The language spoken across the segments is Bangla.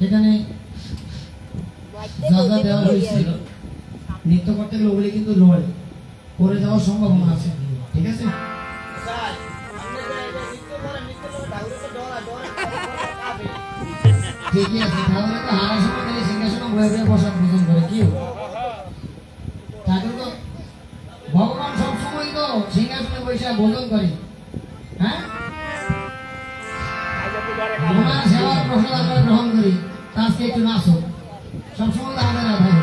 যেখানে যা যা দেওয়া হয়েছিল নৃত্য করতে গেলে ওগুলি কিন্তু লোয়ারে পড়ে যাওয়ার সম্ভাবনা আছে, ঠিক আছে? ঠিকই আছে, তাহলে তো হারার সময় তাহলে সিংহাসনে বয়ে বয়ে বসার প্রয়োজন করে কি ঠাকুর তো ভগবান সবসময় তো সিংহাসনে বসে ভোজন করে, হ্যাঁ ওনার সেবার প্রসাদ আমরা গ্রহণ করি। আজকে একটু নাচো, সবসময় তো আমাদের ভাই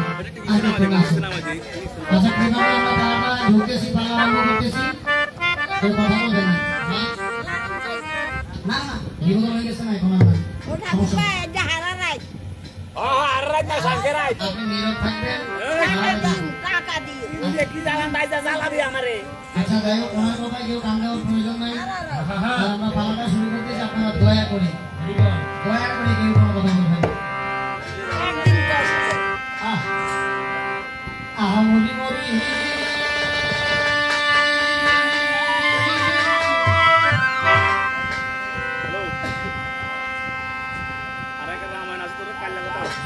আজকে একটু নাচো। আচ্ছা কিভাবে আমরা পালাটা ঢুকতেছি, পালা আরম্ভ করতেছি, কেউ কথা বলবেন না? না না বিপদ হয়ে গেছে না এখন আমার সমস্যা আপনি নীরব থাকবেন। কি জানান দাইজা জ্বালাবি আমারে আচ্ছা যাই হোক ওনার কথায় কেউ কান দেওয়ার প্রয়োজন নাই আমরা পালাটা শুরু করতেছি আপনারা দয়া করে কেউ কোনো কথা বলবেন না আহা মরি মরি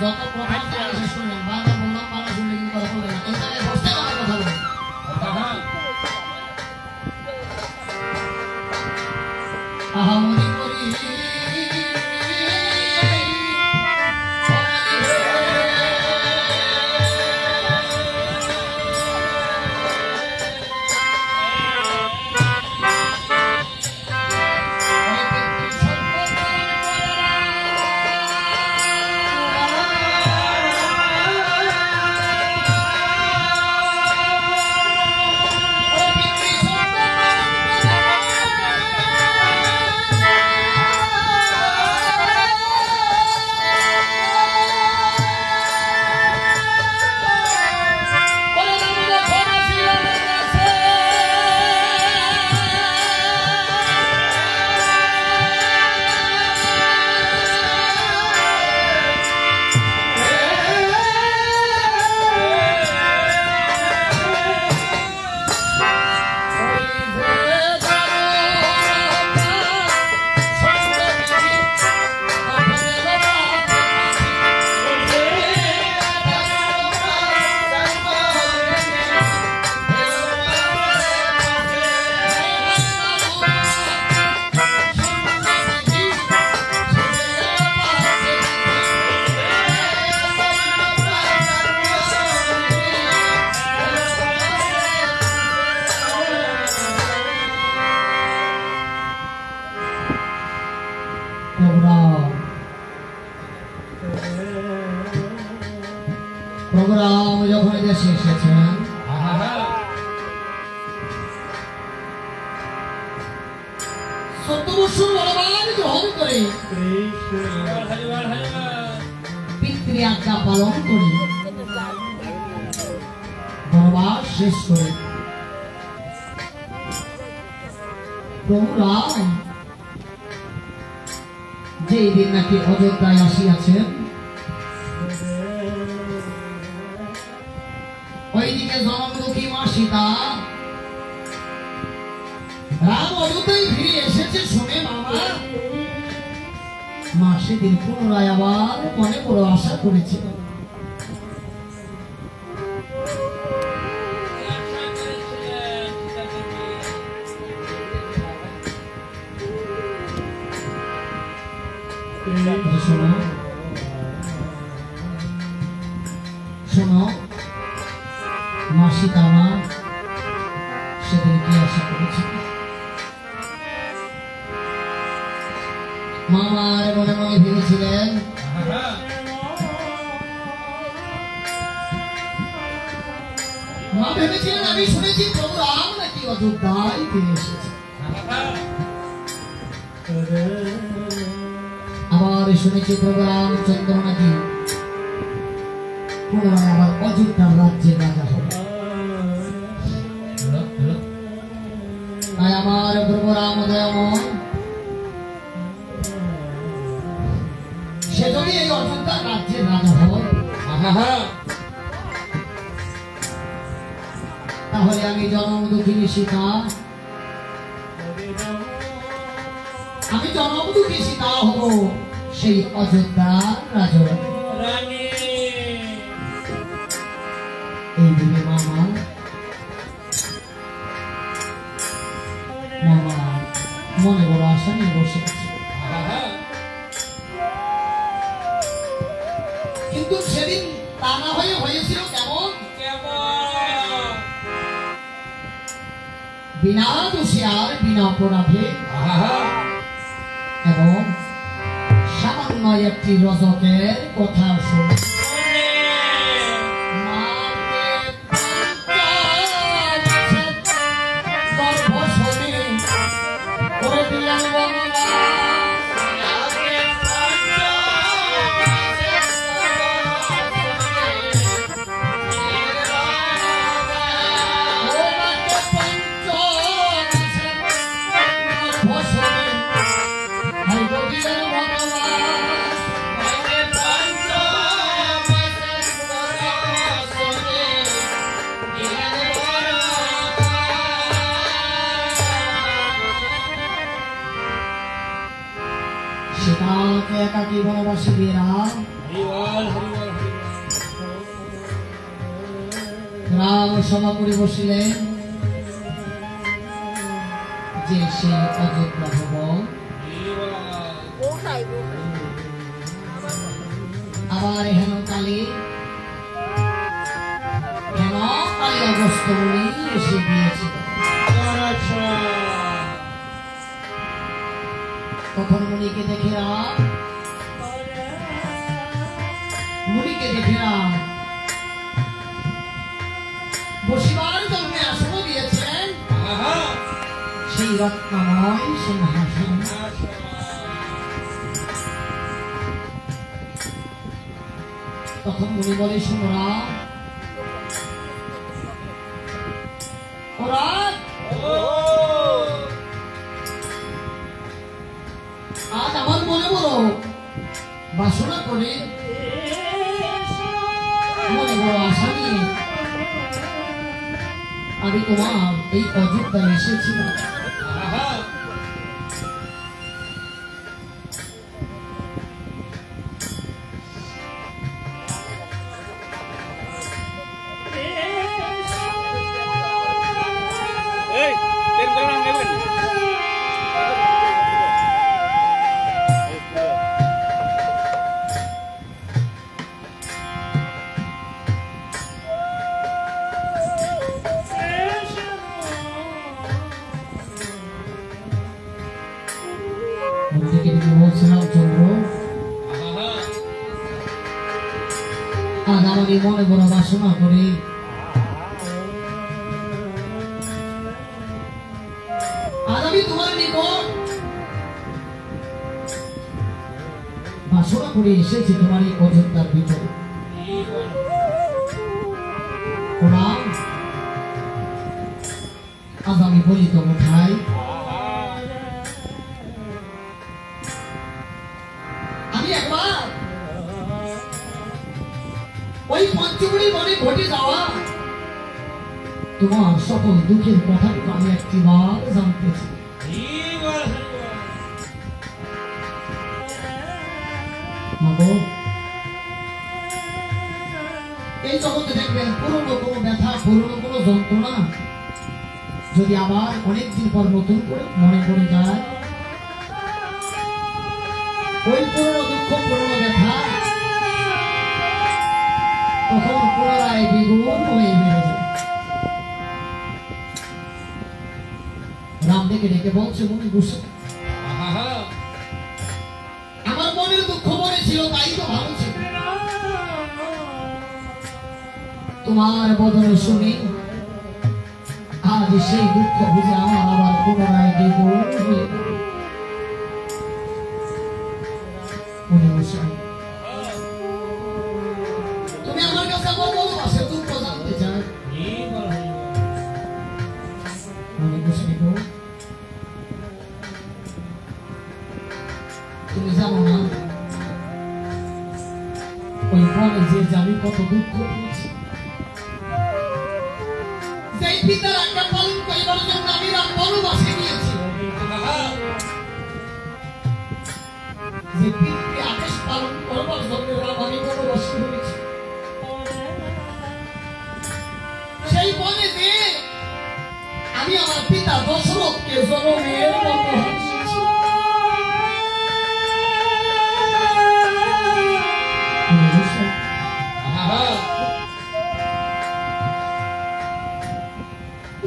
যত কথা শেষ করলেন বারবার বললাম পালা শুনলে কিন্তু কথা বলবেন না এখানে বসতে আমার কথা বলবেন আহা মরি মরি প্রোগ্রাম যখন দেশে এসেছেন পিতৃ আজ্ঞা পালন করে বনবাস শেষ করে প্রভুরাম যেই দিন নাকি অযোধ্যায় আসিয়াছেন ওইদিকে জনমদুখী মা সীতা রাম অযোধ্যায় ফিরে এসেছে শুনে মামা মা সেদিন পুনরায় আবার মনে বড় আশা করেছিল শোনো শোনো মা সীতা মা সেদিন কি আশা করেছিল মামার মনে মনে ভেবেছিলেন মা ভেবেছিলেন আমি শুনেছি প্রভু রাম নাকি অযোধ্যায় ফিরে এসেছে আবার শুনেছি প্রভু রামচন্দ্র নাকি পুনরায় আবার অযোধ্যার রাজ্যের রাজা হবে তাই আমার প্রভু রাম দয়াময় সে যদি এই অযোধ্যার রাজ্যের রাজা হয় তাহলে আমি জনমদুখিনী সীতা হব সেই অযোধ্যার রাজরানী এই দিনে মামা মনে বড় আশা নিয়ে বসে আছে কিন্তু সেদিন তা না হয়ে হয়েছিল কেমন বিনা দোষে আর বিনা অপরাধে এবং সামান্য একটি রজকের কথা শুনে আমাকে একাকী বনবাসী দিয়ে রাম রাম সভা করে বসিলেন যে সে অযোধ্যা ভবন আবার হেন কালী অগস্ত মুনি এসে দিয়েছিল। তখন মুনিকে দেখে রাম বসিবার জন্য আসন দিয়েছেন সেই রত্নময় সিংহাসন। তখন মুনি বলে, শোনো রাম, আজ আমার মনে বড় বাসনা করে মনে বড় আশা নিয়ে আমি তোমার এই অযোধ্যায় এসেছিলাম। আজ আমাকে মনে বড় বাসনা করে আজ আমি তোমার নিকট বাসনা করে এসেছি তোমার এই অযোধ্যার ভিতরে। আজ আমি বলি তো কোথায় আমি একবার ওই পঞ্চমুড়ি বনে ঘটে যাওয়া তোমার সকল দুঃখের কথা আমি একটিবার জানতে চাই। এই জগতে দেখবেন পুরনো কোনো ব্যথা, পুরনো কোনো যন্ত্রণা যদি আবার অনেকদিন পর নতুন করে মনে পড়ে যায়, ওই পুরনো দুঃখ, পুরনো ব্যথা তখন পুনরায় দ্বিগুণ হয়ে বেড়ে যায়। রাম ডেকে ডেকে বলছে, মনে বসে আমার মনের দুঃখ মনে ছিল, তাই তো ভালো ছিল। তোমার বদলে শুনি আজ সেই দুঃখ বুঝে আমার আবার পুনরায় দ্বিগুণ হয়ে মনে বসে। তুমি আমার কাছে আমার ভালোবাসে দুঃখ জানতে চাও, মনে বসে তুমি জানো না ওই বনে যে জানি কত দুঃখ পেয়েছি। সেই পিতার আজ্ঞা পালন করিবার জন্য আমি রাম বনবাসে গিয়েছি। যে পিতৃ আদেশ পালন করবার জন্য রাম আমি বনবাসে হয়েছি। সেই বনে যে আমি আমার পিতা দশরথকে জনমের মতো হাসিয়েছি।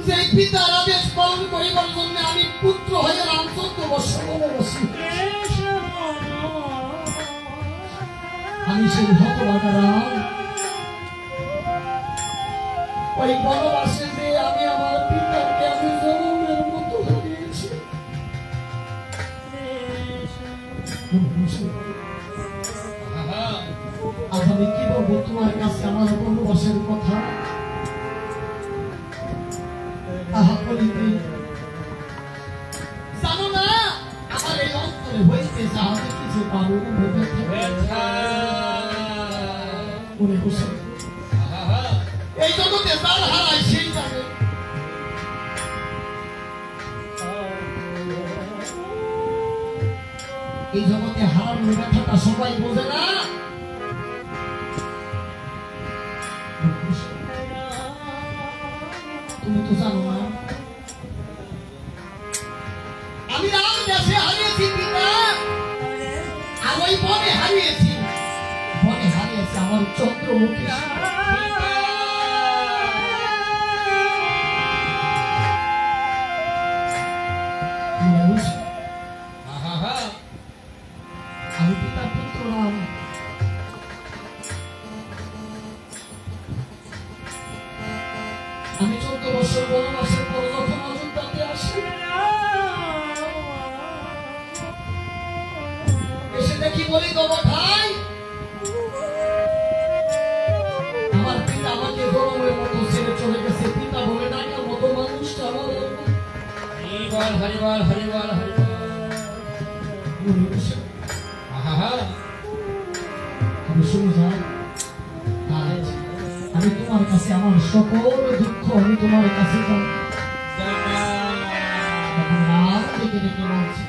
সেই পিতার আদেশ পালন করিবার জন্য আমি পুত্র হয়ে রাম 14 বছর বনবাসী। আমি সেই হতভাগা রাম ওই বনবাসে যে আমি আমার পিতাকে আমি জনমের মতো হারিয়েছি। আজ আমি কি বলবো তোমার কাছে আমার বনবাসের কথা? জানো না আমার এই অন্তরে হইতে যাহাতে কিছু পাবো মনে বসে এই জগতে যার হারায় সেই জানে। এই জগতে হারানোর ব্যথাটা সবাই বোঝে না। তুমি তো জানো না আমি রাম দেশে হারিয়েছি পিতা, আর ওই বনে হারিয়েছি আমার চন্দ্রমুখী। আমি পিতার পুত্র রাম, আমি 14 বছর বনবাসের পর যখন অযোধ্যাতে আসি, এসে দেখি বলি তো ভাই আমার পিতা আমাকে গরমের মতো ছেড়ে চলে গেছে। পিতা বলে ডাকার মতো মানুষটা আমার হরিবল হরিবল হরিবল হরিবল। আমি শুনে যাই, আমি তোমার কাছে আমার সকল দুঃখ আমি তোমার কাছে ডেকে ডেকে বলছি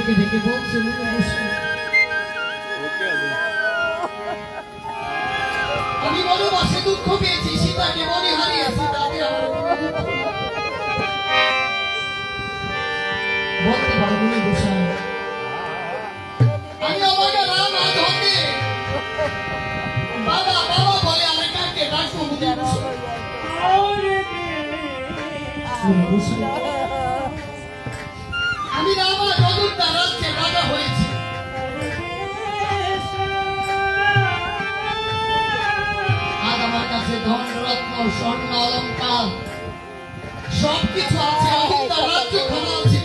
ডেকে ডেকে বলছে মনে বসে আমি বনবাসে দুঃখ পেয়েছি সীতাকে মনে হারিয়েছি তাতে আমার বলতে পারো মনে বসে আমি আমাকে রাম আজ হতে বাবা বাবা বলে আমি কাকে ডাকবো মনে বসে আমি রামা যদুরটা রাজ্যে রাজা হয়েছি আজ আমার কাছে ধন রত্ন স্বর্ণ অলঙ্কার সবকিছু আছে আমি তার রাজ্য খানা আছে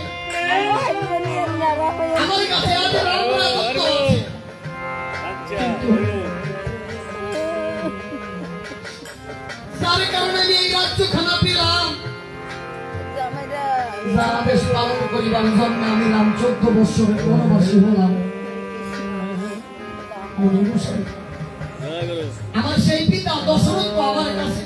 আমার কাছে আজ রাম রাজত্ব আছে কিন্তু যার কারণে আমি এই রাজ্য খানা পেলাম আদেশ পালন করিবার জন্য আমি রাম 14 বৎসরের বনবাসী হলাম আমার সেই পিতা দশরথ আমার কাছে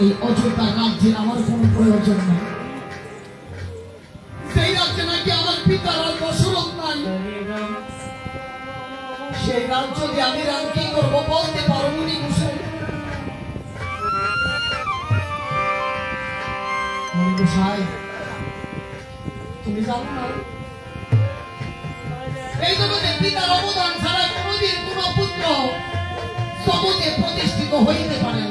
এই অযোধ্যা রাজ্যের আমার কোনো প্রয়োজন নাই সেই রাজ্যে নাকি আমার পিতার আর দশরথ নাই সেই রাজ্য দিয়ে আমি রাম কি করবো বলতে পারো মুনি বসে তুমি জানো না এই জগতে পিতার অবদান ছাড়া কোনদিন কোন পুত্র জগতে প্রতিষ্ঠিত হইতে পারে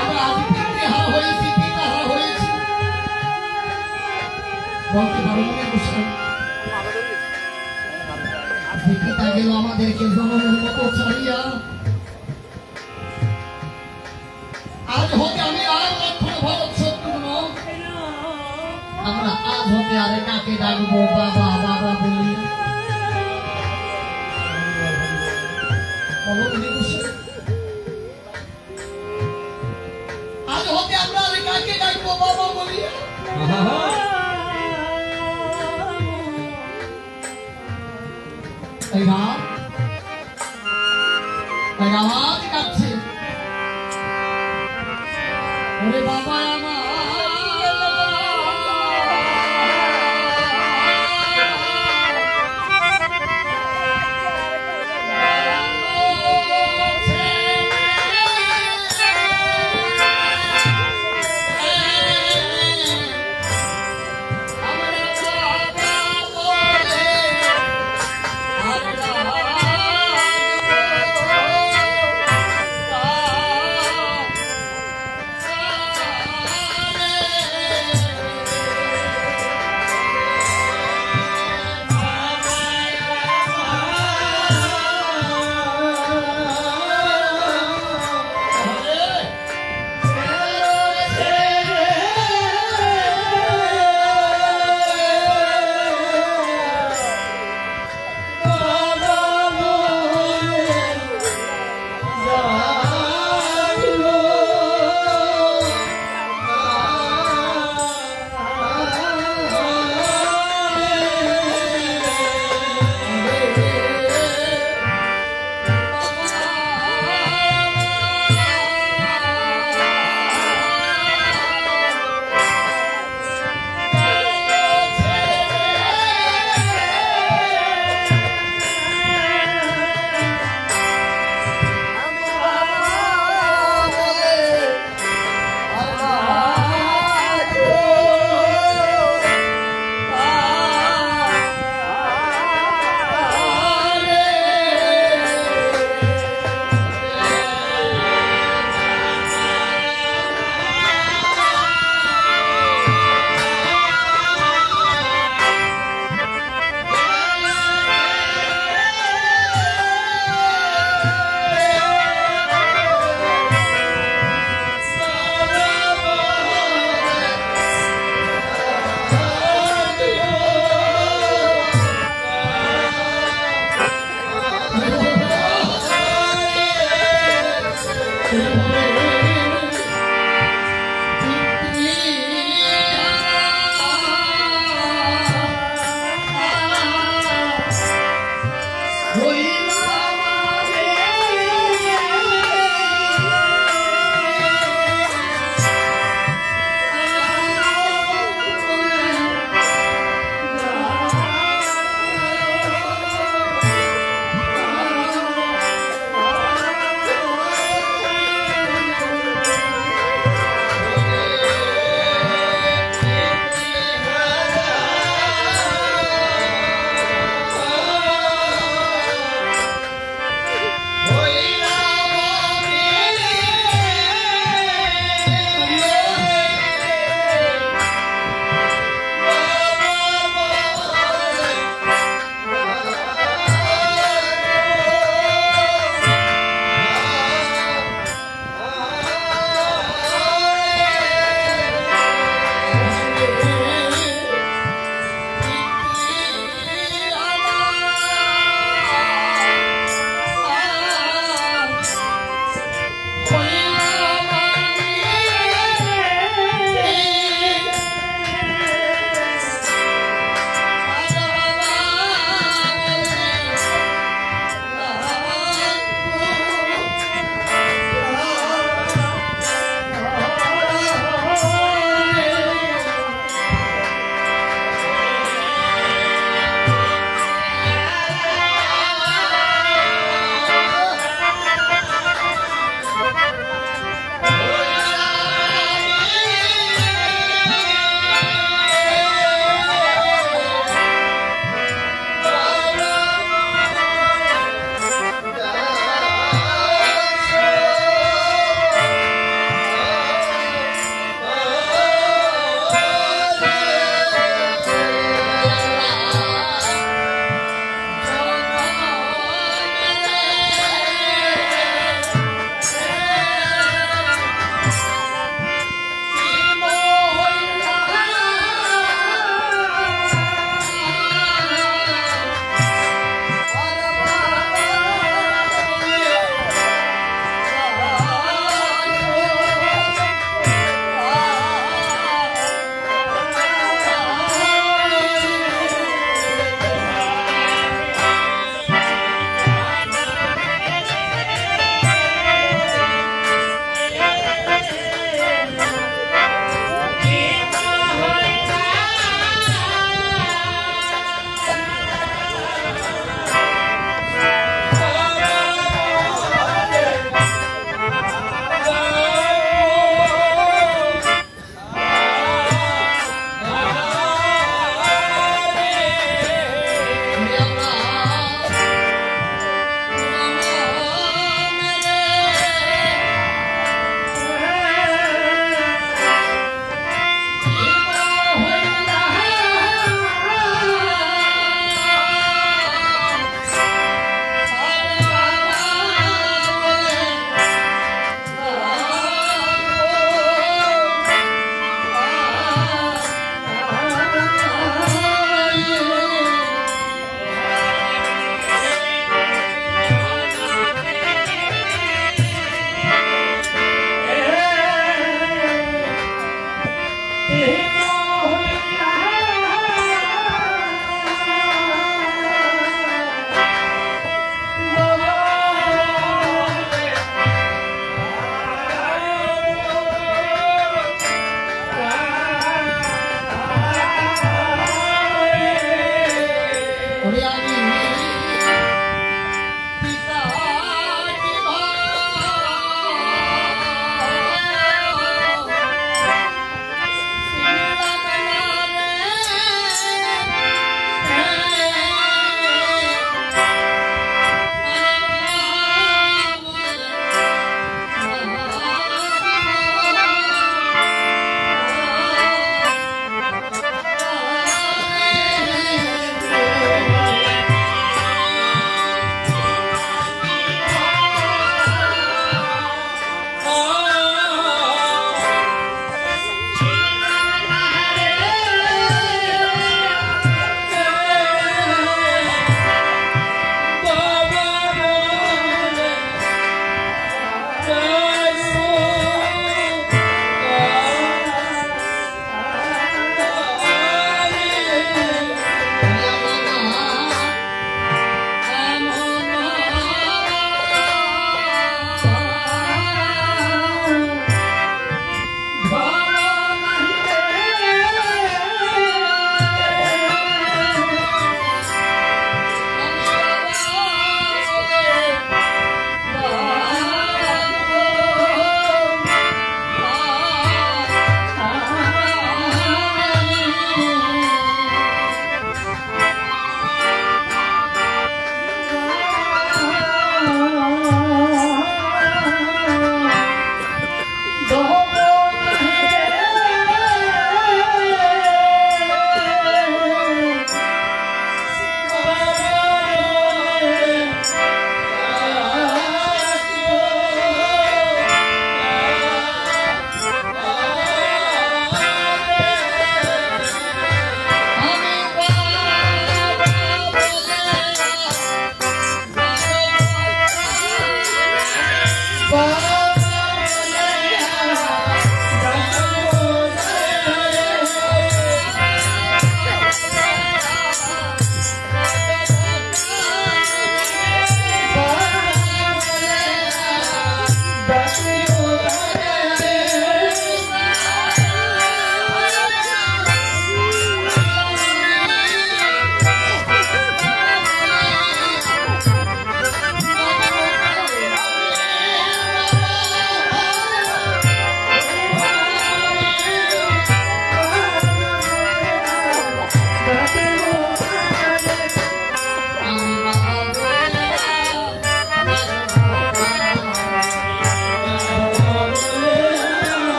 আমরা আজ পিতৃহারা হয়েছি পিতাহারা হয়েছি বলতে পারো মনে বসে পিতা গেল আমাদেরকে জনমের মতো ছাড়িয়া আজ হতে আমি আর লক্ষণ ভরত শত্রুঘ্ন আমরা আজ হতে আরে কাকে ডাকবো বাবা বাবা বলি আজ হতে আমরা আরে কাকে ডাকবো বাবা বলি আওয়াজ কাটছে ওরে বাবা আমার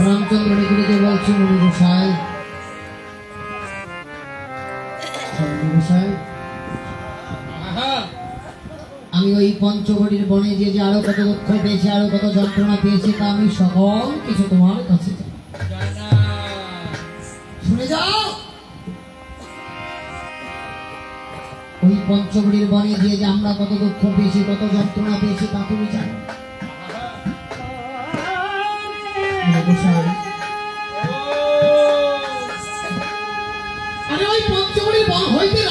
রামচন্দ্র নিগড়িকে বলছি মুনি গোসাই, আমি ওই পঞ্চবটির বনে যে আরো কত দুঃখ পেয়েছি, আরো কত যন্ত্রণা পেয়েছি, তা আমি সকল কিছু তোমার কাছে শুনে যাও। ওই পঞ্চবটির বনে যে আমরা কত দুঃখ পেয়েছি, কত যন্ত্রণা পেয়েছি, তা তুমি জানো। আরে ওই পঞ্চবটির বন হইতে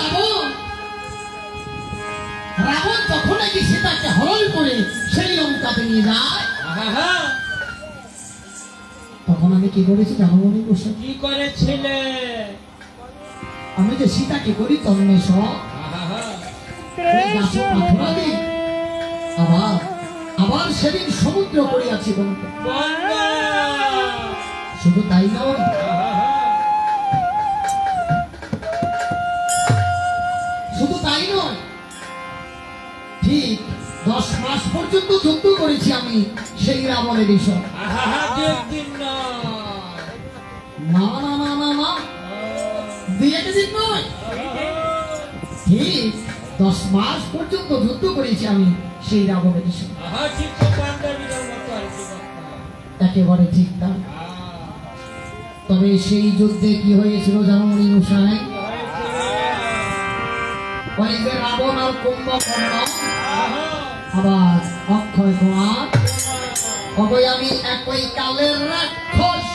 রাবণ যখন নাকি সীতাকে হরণ করে সেই লঙ্কাতে নিয়ে যায়, তখন আমি কি করেছি জানো মনে বসে? কি করেছিলে? আমি যে সীতাকে করি তন্মেষ আবার আবার সেদিন সমুদ্র করিয়াছি বন্ধু। শুধু তাই নয়, শুধু তাই নয়, ঠিক 10 মাস পর্যন্ত যুদ্ধ করেছি আমি সেই রাবণের বিষয়। না না না না না, 2-1 দিন নয়, ঠিক 10 মাস পর্যন্ত যুদ্ধ করেছি আমি সেই রাবণের বিষয়। একেবারে ঠিক তাই। তবে সেই যুদ্ধে কি হয়েছিল জানো মনি গোসাই? ওই যে রাবণ আর কুম্ভকর্ণ আবার অক্ষয় কুমার, তবে আমি একই কালের রাক্ষস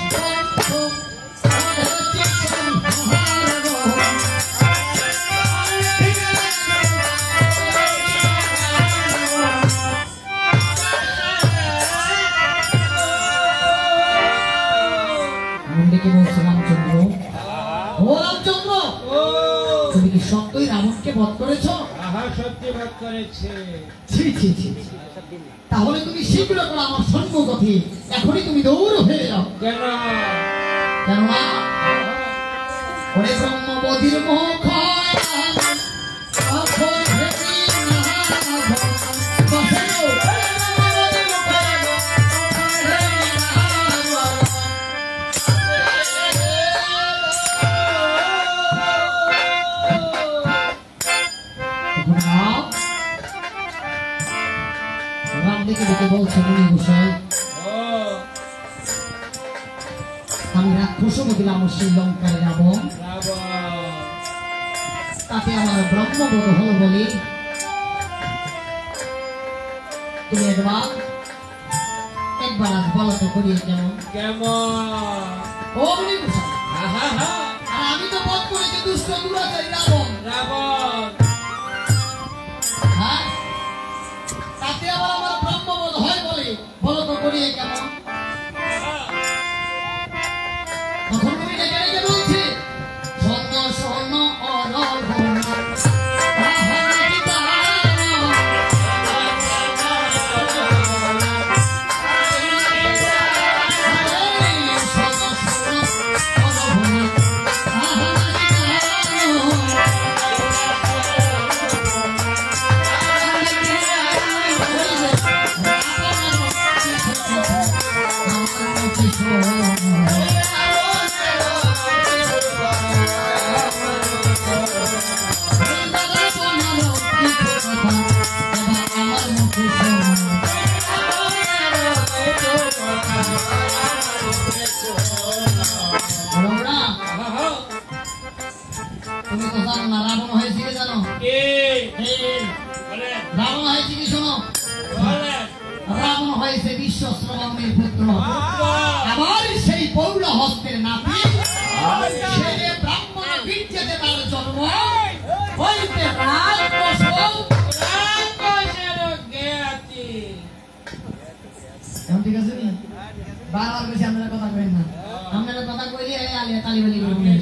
রামচন্দ্র, ও রামচন্দ্র, তুমি কি সত্যই রাবণকে বধ করেছ? সত্যি বধ করেছে। তাহলে তুমি শীঘ্র করে আমার সম্মুখে এখনই তুমি দৌড় হয়ে যাও। কেননা ওরে ব্রহ্মবধির মুখ বলছে মুনি গোসাই, আমি রাক্ষসকে দিলাম সেই লঙ্কায় রাবণ, তাতে আমার ব্রহ্মবোধ হল বলে তুমি একবার আজ বলো তো করিয়ে কেমন ও মুনি গোসাই? আমি তো বধ করেছি দুষ্ট দুরাচারী রাবণ। হ্যাঁ, তাতে আবার আমার ব্রহ্মবোধ হয় বলে বলো তো করিয়ে কেমন? তখন তুমি ডেকে ডেকে বলছি স্বর্ণ স্বর্ণ তুমি তো জানো না রাবণ হয়েছে কি জানো? রাবণ হয়েছে কি শোনো, রাবণ হয়েছে বিশ্বশ্রবণের পুত্র, আবার সেই পৌর হস্তের নাতি, সে যে ব্রাহ্মণ বীর্যেতে তার জন্ম হইতে ঠিক আছে নি? বারবার বেশি আপনারা কথা কইেন না, আপনারা কথা কইলে আলিয়া তালি বালি করবেন।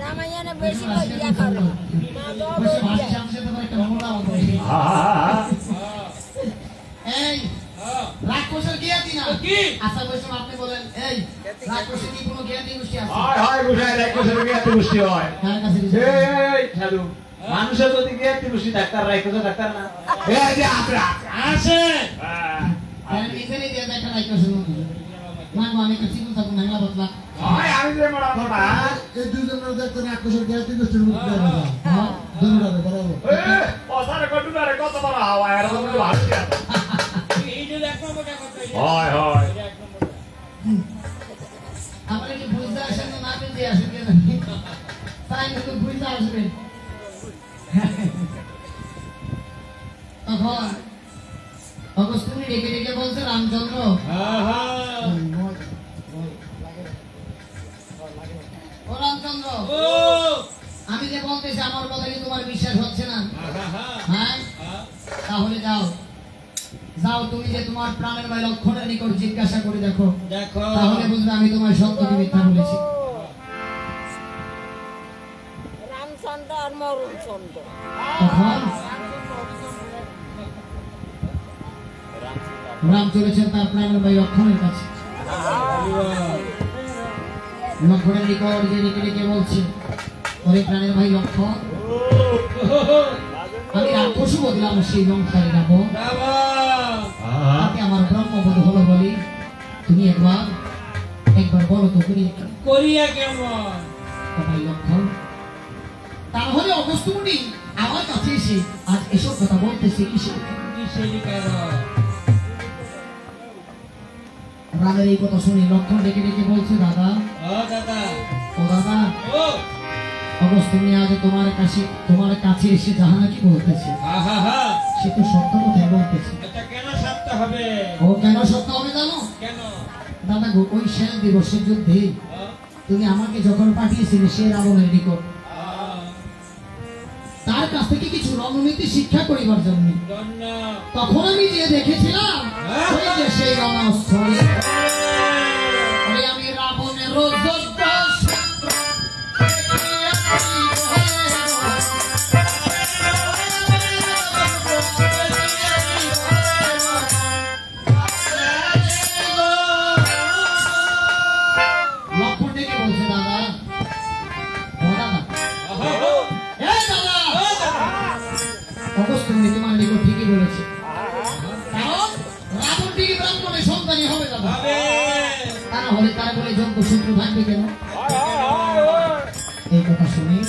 রামায়ণে বেশি কইয়া খাও। বেশি ভাষা সাথে তো একটা মামলা হবে। এই রাক্ষসের জ্ঞাতি না কি? আচ্ছা বৈষ্ণব আপনি বলেন, এই রাক্ষসের কি কোনো জ্ঞাতি গোষ্ঠী আছে? হয় গোসাই, রাক্ষসের জ্ঞাতি গোষ্ঠী হয়। কার কাছে? এই সাধু মানুষের যদি জ্ঞাতি গোষ্ঠী ডাক্তার রাক্ষসের ডাক্তার না। এই যে আপনারা আছে রাইকা শুনো মানবো আমি কাছে বলতে পারবো না বদলা হয় আমি যে মোড়া মোড়া এই দুজনের দেখতে না আকর্ষণ করে তুই গোষ্ঠীর মুখ দেয় না হ্যাঁ দুজনের বরাবর ওসারে কটুনারে কত বড় হাওয়া এর মধ্যে ভালো এই যে এক নম্বরটা কথা হয় হয় এক নম্বর আমরা কি বুঝতে আসেন না বুঝতে আসেন কেন তাই কিন্তু বুঝতে আসবেন তখন অগস্ত্যুনি ডেকে ডেকে বলছে রামচন্দ্র আহা ও রামচন্দ্র ও আমি যে বলতেছি আমার কথা কি তোমার বিশ্বাস হচ্ছে না আহা হ্যাঁ তাহলে যাও যাও তুমি যে তোমার প্রাণের ভাই লক্ষণের নিকট জিজ্ঞাসা করে দেখো দেখো তাহলে বুঝবে আমি তোমার সত্য কি মিথ্যা বলেছি রামচন্দ্র আর মরণচন্দ্র তখন রাম চলেছেন তার প্রাণের ভাই লক্ষণের কাছে লক্ষণের নিকট যে ডেকে ডেকে বলছে ওরে প্রাণের ভাই লক্ষণ আমি রাক্ষস বদলাম সেই লঙ্কায় যাবো বাবা তাতে আমার ব্রহ্মবোধ হলো বলি তুমি একবার বলো তো কোরিয়া কেমন ভাই লক্ষণ তাহলে অগস্ত্যমুনি আমার কাছে এসে আজ এসব কথা বলতেছে কিসের কিসেরই কারণ রামের এই কথা শুনে লক্ষণ ডেকে ডেকে বলছে দাদা দাদা ও দাদা ও অগস্ত্যমুনি আজ তোমার কাছে এসে যাহা নাকি বলতেছে আহা হা সে তো সত্য কথাই বলতেছে এটা কেন সত্য হবে ও কেন সত্য হবে জানো কেন দাদা গো ওই শেষ দিবসের যুদ্ধে তুমি আমাকে যখন পাঠিয়েছিলে সে রাবণের নিকট তার কাছ থেকে কিছু রণনীতি শিক্ষা করিবার জন্য তখন আমি যে দেখেছিলাম ওই যে সেই রণস্থলে আমি রাবণের লক্ষণ ডেকে বলছে দাদা ও দাদা অগস্ত্যমুনি তোমার নিকট ঠিকই বলেছে কারণ রাবণ ঠিকই ব্রাহ্মণের সন্তানই হবে দাদা তা না হলে তার বলে যোগ্য সূত্র থাকবে কেন এই কথা শুনে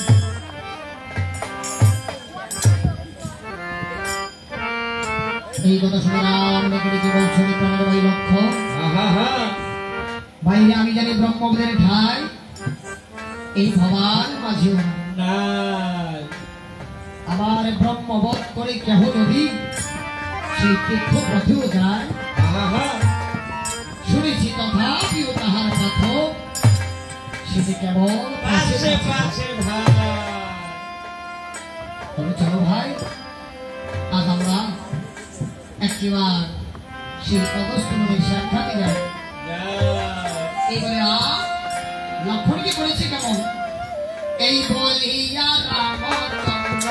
রাম ডেকে ডেকে বলছে প্রাণের ভাই লক্ষণ বাইরে আমি জানি ব্রহ্মবোধের ঠাই এই ভবান মাঝিও না আবার ব্রহ্মবোধ করে কেহ যদি সেই তীর্থ পথেও যায় শুনেছি তথাপিও তাহার কথা সেটি কেবল তবে চলো ভাই আজ আমরা একটিবার সেই অগস্ত্যমুনির সাক্ষাৎ যাই এবারে লক্ষণ কি করেছে কেমন এই বলিয়া রামচন্দ্র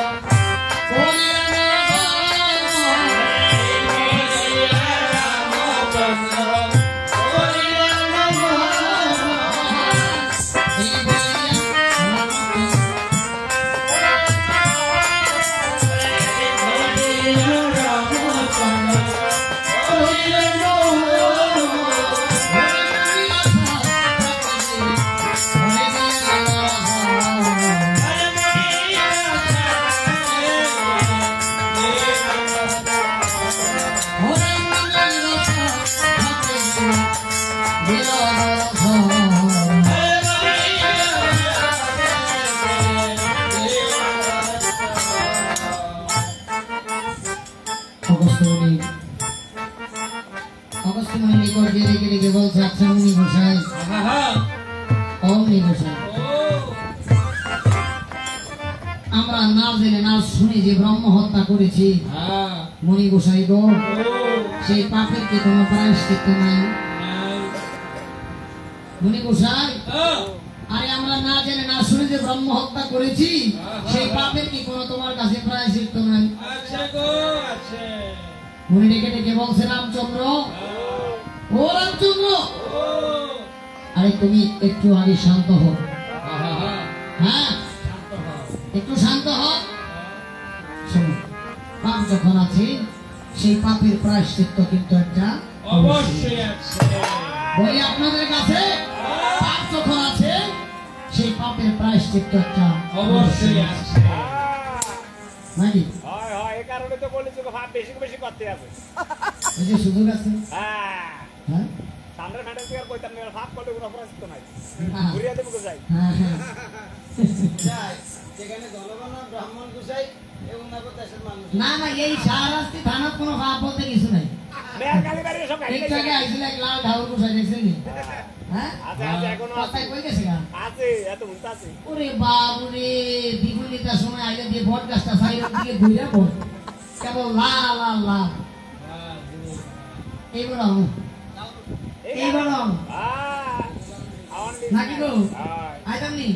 অগস্ত্যমুনি নিকট গিয়ে ডেকে ডেকে বলছে আচ্ছা মুনি গোসাই ও মুনি গোসাই আমরা না জেনে না শুনে যে ব্রহ্ম হত্যা করেছি মুনি গোসাই গো সেই পাপের কি কোনো প্রায়শ্চিত্ত নাই মুনি গোসাই আরে আমরা না জেনে না শুনে যে ব্রহ্ম হত্যা করেছি সেই পাপের কি কোনো তোমার কাছে প্রায়শ্চিত্ত নাই মুনি ডেকে ডেকে বলছে রামচন্দ্র ও রামচন্দ্র আরে তুমি একটু আগে শান্ত হও হ্যাঁ একটু শান্ত হও শোনো পাপ যখন আছে সেই পাপের প্রায়শ্চিত্ত কিন্তু একটা অবশ্যই আছে। বলি আপনাদের কাছে পাপ যখন আছে সেই পাপের প্রায়শ্চিত্ত একটা অবশ্যই আছে। নাকি হয় হয় এই কারণে তো বলেছি ভাব বেশি বেশি করতে আছে। এই যে সুযোগ আছে হ্যাঁ হ্যাঁ সামনে ম্যাডাম কি আর কইতাম না ভাব করলে কোনো অপরাধ তো নাই। হ্যাঁ, ঘুরিয়ে দেব কোথায়? হ্যাঁ, হ্যাঁ। যেখানে জনগণ ব্রাহ্মণ গুছাই এবং দেশের মানুষ না না এই শাহরাস্তি থানার কোনো পাপ বলতে কিছু নাই মেয়ের গালি বাড়ি সব গালি একটু আগে আইছিল এক লাল ঠাকুর বসাই দেখছেন নি? হ্যাঁ আছে আছে এখনো আছে কথায় কই গেছে গা? আছে এত উল্টা আছে। ওরে বাবুরে দ্বিগুণিতার সময় আইলে দিয়ে বট গাছটা সাইডের দিকে ঘুরে পড় কেবল লাল লাল লাল এইবার এইবার নাকি গো আইতাম নি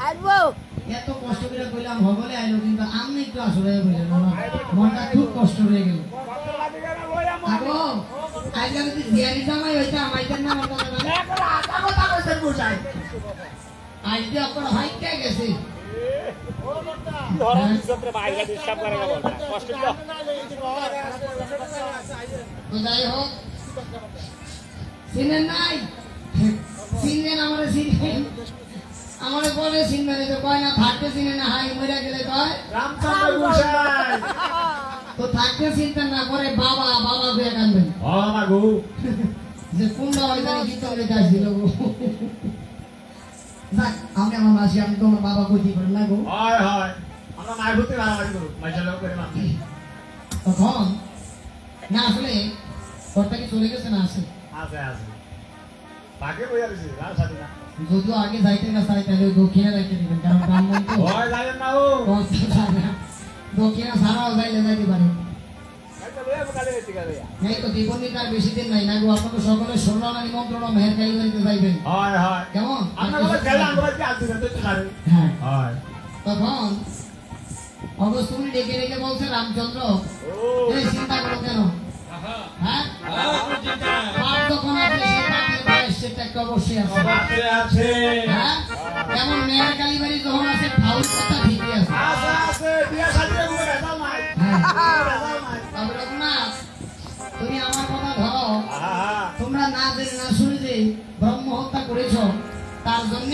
আসবো এত কষ্ট করে কইলাম ভগলে আইলো কিন্তু আমি একটু আসলে বললেন মনটা খুব কষ্ট হয়ে গেল আগো আইলা যদি বিয়ারি জামাই হইতা আমাইতেন না আমার কথা না কথা কইতেন বুঝাই আজ দিয়ে আপনার হাইকে গেছে ধরো ইজ্জতরে বাইরে ডিস্টার্ব করে না বলটা কষ্ট দিও। তো যাই হোক চিনেন নাই চিনেন আমারে চিনেন আমারে বলে চিনবেন তো কয় না থাকতে চিনে না হাই মরে গেলে কয় রামচন্দ্র গোসাই তো থাকতে চিন্তা না করে বাবা বাবা দিয়ে কানবেন ও মা গো যে কোনটা ওইখানে ভিতরে গাছ দিল গো যাক আমি আমার মাসি আমি তোমার বাবা গতি করেন না গো হয় হয় আমরা মায়ের ভূতি মারামারি করব মাইশাল করে না তখন না আসলে ঘরটা কি চলে গেছে না আছে আছে আছে তাকে বইয়া দিছি রাত সাথে না যদিও আগে যাইতে না চাই তাহলে দক্ষিণে যাইতে দিবেন কারণ ব্রাহ্মণ তো হয় জানেন না ও দক্ষিণে ছাড়াও যাইলে যাইতে পারে আচ্ছা লইয়া কালে গেছি কালে এই তো দীপনিকার বেশি দিন নাই না গো আপনাকে সকলে সম্মান নিমন্ত্রণ মেহের কালীবাড়িতে যাইবেন হয় হয় কেমন আমরা বলে খেলা আমরা কি আসছি না তো জানেন হ্যাঁ হয় তখন অগস্তুনি ডেকে ডেকে বলছে রামচন্দ্র ও এই চিন্তা করো কেন আহা হ্যাঁ কোনো চিন্তা নাই। পাপ যখন আছে সেই পাপের প্রায়শ্চিত্ত একটা অবশ্যই আছে আছে আছে হ্যাঁ যেমন মেহের কালীবাড়ি যখন আছে ঠাউর কথা ঠিকই আছে আছে আছে বিয়া সাথে কোনো ভেজাল নাই হ্যাঁ ভেজাল নাই তবে রঘুনাথ তুমি আমার কথা ধরো আহা তোমরা না জেনে না শুনে যে ব্রহ্ম হত্যা করেছ তার জন্য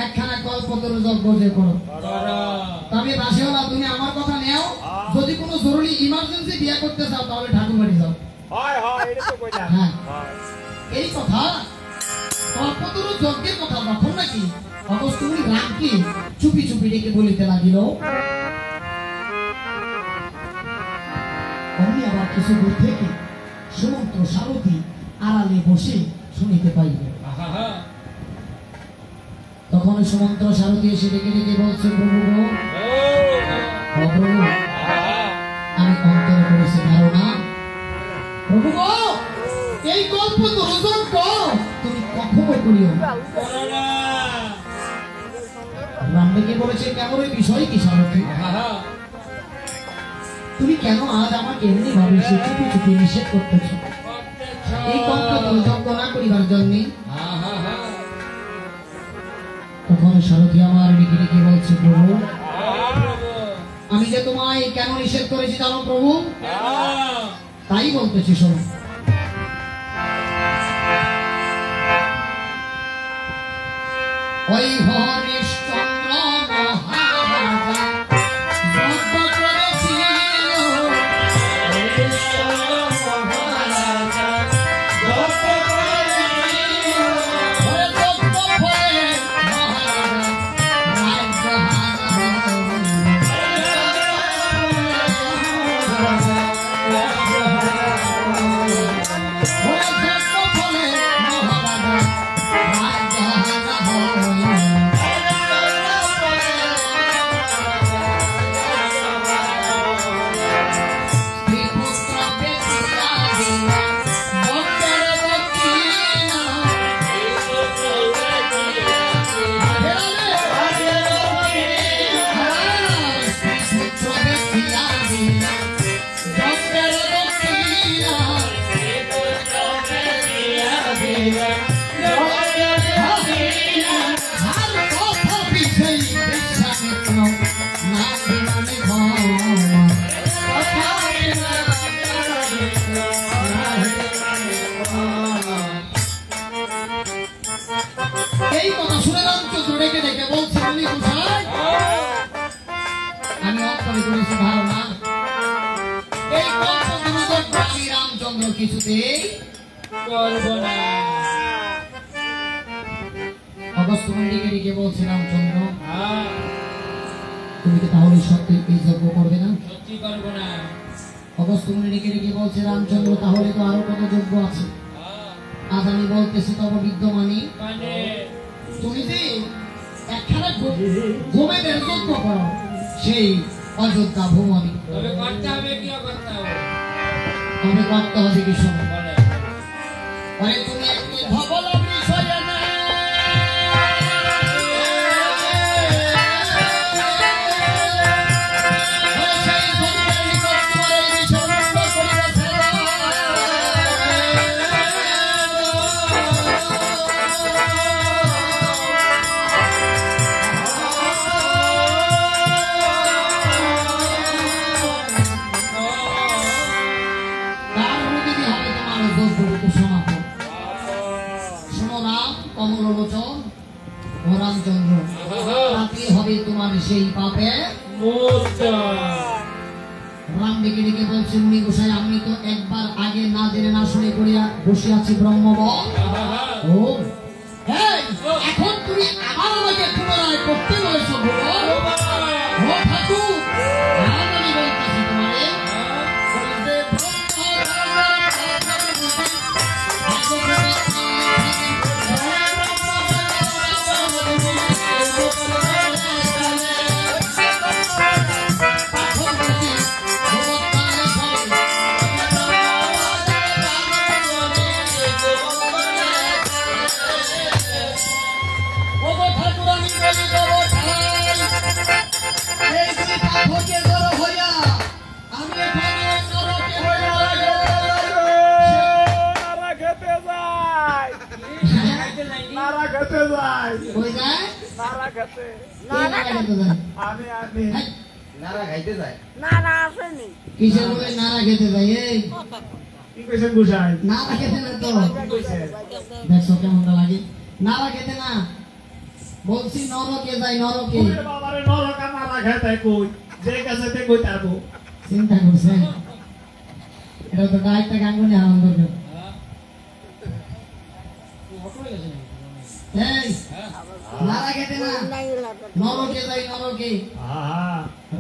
একখানা কল্পতরু যজ্ঞ যে করো করো। তবে বাসিওয়ালা তুমি আমার কথা নেও যদি কোনো জরুরি ইমার্জেন্সি বিয়ে করতে চাও তাহলে ঠাকুর বাড়ি যাও হয় হয় এটা তো কইলাম হ্যাঁ। হয় এই কথা কল্পতরু যজ্ঞের কথা যখন নাকি অগস্ত্যমুনি রামকে চুপি চুপি ডেকে বলিতে লাগিল অমনি আবার কিছু দূর থেকে সুমন্ত্র সারথি আড়ালে বসে শুনিতে পাইল আহা তখন সুমন্ত্র সারথি এসে ডেকে ডেকে বলছে প্রভু গো, ও প্রভু আহা আমি অন্তরে করেছি ধারণা প্রভু গো, এই গল্প দর্শন তুমি কখনো করিও না। করো না। রাম ডেকে বলেছে কেমন ওই বিষয় কি সারথি আহা তুমি কেন আজ আমাকে এমনি ভাবে সে চুপি চুপি নিষেধ করতেছ এই কল্প যজ্ঞ না করিবার জন্য আহা তখন সারথি আমার ডেকে ডেকে বলছে প্রভু প্রভু আমি যে তোমায় কেন নিষেধ করেছি জানো প্রভু আহা তাই বলতেছি শোনো ওই হরিশ্চন্দ্র মহারাজা যজ্ঞ করেছিল ওই যজ্ঞ ফলে মহারাজা রাজ্য হারা হইল। আমি করেছি ধারণা এই কল্পদ্রুত আমি রামচন্দ্র কিছুতেই করব না। অগস্ত্য মুনিকে ডেকে বলছে রামচন্দ্র হ্যাঁ, তুমি কি তাহলে সত্যি এই যজ্ঞ করবে না? সত্যি করব না। অগস্ত্য মুনিকে ডেকে বলছে রামচন্দ্র তাহলে তো আরো কত যজ্ঞ আছে, হ্যাঁ, আজ আমি বলতেছি তব বিদ্যমানী মানে তুমি যে একখানা গোমেদের যজ্ঞ করো সেই অযোধ্যা ভূমনি, তবে করতে হবে কি করতে হবে তবে করতে হবে কি শোনো। বলে। আরে তুমি একটি ধবল বিষয়ে না রামচন্দ্র তাতে হবে তোমার সেই পাপে মুক্তা। রাম ডেকে ডেকে বলছে মুনি গোসাই আমি তো একবার আগে না জেনে না শুনে করিয়া বসে আছি ব্রহ্মবল। ও এই, এখন তুমি আবার আমাকে পুনরায় করতে বলেছো বলো? ও ঠাকুর আমি বলতেছি তোমারে বলতে নারা খেতে যাই, কই যায়? নারা খেতে। কে লাগাইতে যায়? আমি হেই, নারা খাইতে যায় কিসের বলে নারা খেতে যায়? এই কি কইছেন গোসাই? নারা খেতে না তো কি কইছেন? দেখছো কেমনটা লাগে? নারা খেতে না বলছি নরকে যাই নরকে। ওরে বাবারে নরকা নারা খেতে কই, যে কাছে তে কই তারবো। চিন্তা করছেন এটা তো ডাইরেক্ট গাঙ্গুনি আনন্দ করবে। এই নারা খেতে না নরকে যাই নরকে। আহা,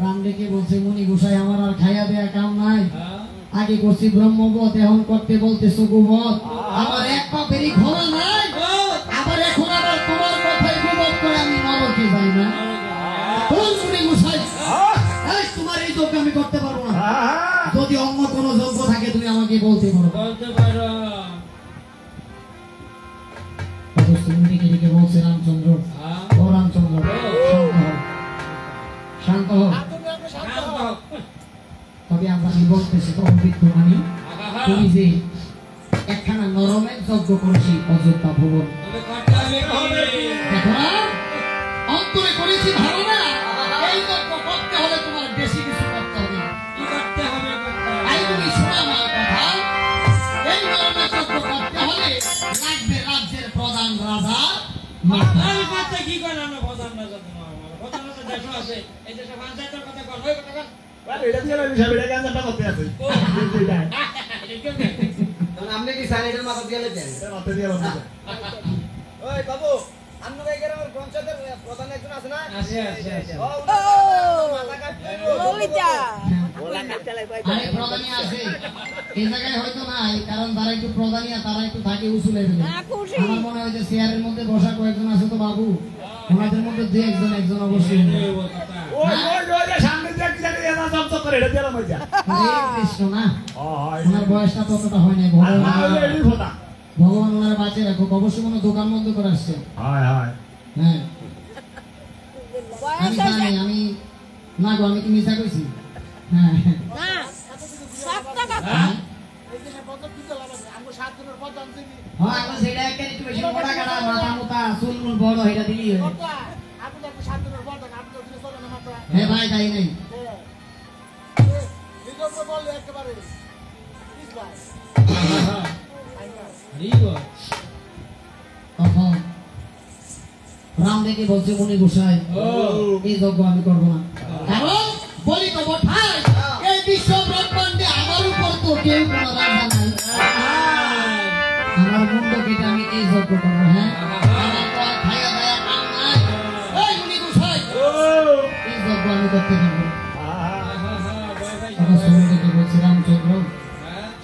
রাম ডেকে বলছে মুনি গোসাই আমার আর খাইয়া দেয়া কাম নাই, হ্যাঁ, আগে করছি ব্রহ্মবত এখন করতে বলতেছো গুবত, আমার এক পাপেরই ঘোরা নাই, আবার এখন আবার তোমার কথাই গুবত করে আমি নরকে যাই না। বল মুনি গোসাই এই তোমার এই যোগ্য আমি করতে পারবো না, আহা, যদি অন্য কোনো যোগ্য থাকে তুমি আমাকে বলতে পারো। বলতে পারো। অবশ্য মুনিকে ডেকে বলছে রামচন্দ্র হ্যাঁ, ও রামচন্দ্র শান্ত হও শান্ত হও, তবে আমি বলতেছি তখন বিদ্যমানী তুমি যে একখানা নরমের যজ্ঞ করেছি অযোধ্যা ভুবন, তবে করতে হবে কি? দেখো না অন্তরে করেছি ধারণা এই যজ্ঞ করতে হলে তোমার বেশি কিছু করতে হবে। কি করতে হবে করতে হবে? তাই তুমি শোনো আমার কথা, এই নরমের যজ্ঞ করতে হলে লাগবে রাজ্যের প্রধান রাজা মাথা। আমি করতে কি করে আমরা প্রধান রাজা তোমার প্রধান রাজা দেশ আছে, এই দেশে পঞ্চায়েতের কথা কর, ওই কথা কর। আরে এটা ছিল বিষয়, এটা গাঞ্জাটা করতে আছে। এটা আপনি কি স্যানিটার মাথা দিয়ে লেছেন? মাথা দিয়ে বলতে চাই। ওই বাবু আপনার এই গ্রামের পঞ্চায়েতের প্রধান একজন আছে না? আছে আছে আছে। ও মাথা কাটতে ললিতা আরে প্রধানী আছে এই জায়গায় হয়তো নাই, কারণ যারা একটু প্রধানী তারা একটু থাকে উঁচু লেভেলে। না খুশি আমার মনে হয় যে চেয়ারের মধ্যে বসা কয়েকজন আছে তো বাবু, ওনাদের মধ্যে দু একজন একজন অবশ্যই হবে। এই কথা। ওই ওই ওই যে সামনে দিয়ে কি জানি এনা চমচম করে এটা দিলাম ওইটা। হরে কৃষ্ণ না, হয়। ওনার বয়সটা ততটা হয় নাই। আর না হলে এডি ফোটা। ভগবান ওনার বাঁচিয়ে রাখো, অবশ্যই কোনো দোকান বন্ধ করে আসছে। হয় হয়। হ্যাঁ আমি বয়স হয়েছে জানি, আমি না গো আমি কি মিথ্যা কইছি? হ্যাঁ না সত্য কথা হ্যাঁ হ্যাঁ আমার সেটা একটা একটু বেশি মোটা কাটা মাথা মোটা চুল মুল বড় এটা দিলি হয়। হ্যাঁ ভাই তাই নাই তখন রাম দেখে বলছে মুনি গোসাই ও এই যজ্ঞ আমি করবো না, কারণ বলি তো কেউ কোনো রাজা নাই। আমার মুন্ড কেটে আমি এই যজ্ঞ করবো। হ্যাঁ, আমার তো আর খাইয়া দায়া কাম নাই। এই মুনি গোসাই, এই যজ্ঞ আমি করতে পারবো। আমার শরীরকে বলছি রামচন্দ্র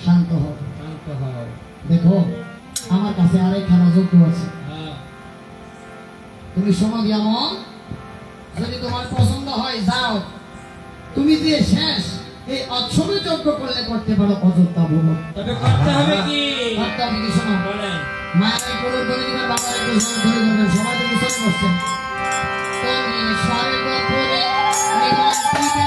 শান্ত হও। দেখো আমার কাছে আরেকখানা যজ্ঞ আছে, তুমি সমাধি আমল যদি তোমার পছন্দ হয় যাও, তুমি যে শেষ এই অশ্বমেধ যজ্ঞ করলে করতে পারো অযোধ্যা ভূমি। তবে করতে হবে কি? করতে হবে কি শোনো, বলেন। মায়ের কোলে করে দিবেন, বাবার কোলে ধরে ধরবেন, সবাই তো মুসলমান বসছেন। তুমি স্বর্গ পুরে নিমন্ত্রিতে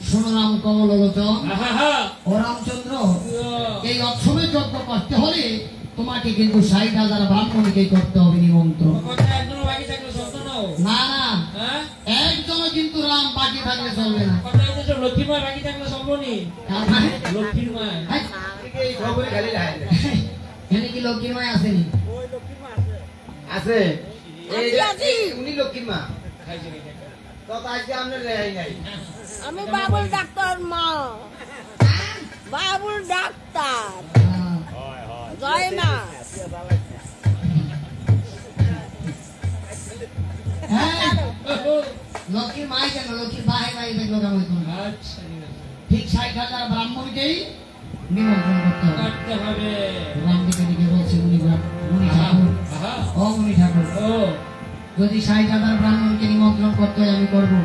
শুনলাম কমললোচন ও রামচন্দ্র, এই অশ্বমেধ যজ্ঞ করতে হলে তোমাকে কিন্তু 60,000 ব্রাহ্মণকে করতে হবে নিমন্ত্রণ। না না, একজনও কিন্তু রাম বাকি থাকলে চলবে না। লক্ষ্মীর বাকি থাকলে সম্ভবনি লক্ষ্মীর মায় এই খবরে খালি লাগাই এখানে কি লক্ষ্মীর মায় আসেনি? আছে এই আছি। উনি লক্ষ্মীর মা তো আজকে আমরা রেহাই নাই। আমি বাবুল ডাক্তার মা, বাবুল ডাক্তার জয় মা। হ্যাঁ, লক্ষ্মীর মাই কেন, লক্ষ্মীর বাহে বাই দেখলো কেমন ঠিক 60,000 ব্রাহ্মণকেই নিমন্ত্রণ করতে হবে। রামদিকে দিকে বলছে মুনি ঠাকুর, ও মুনি ঠাকুর, যদি 60,000 ব্রাহ্মণকে নিমন্ত্রণ করতে হয় আমি করবো।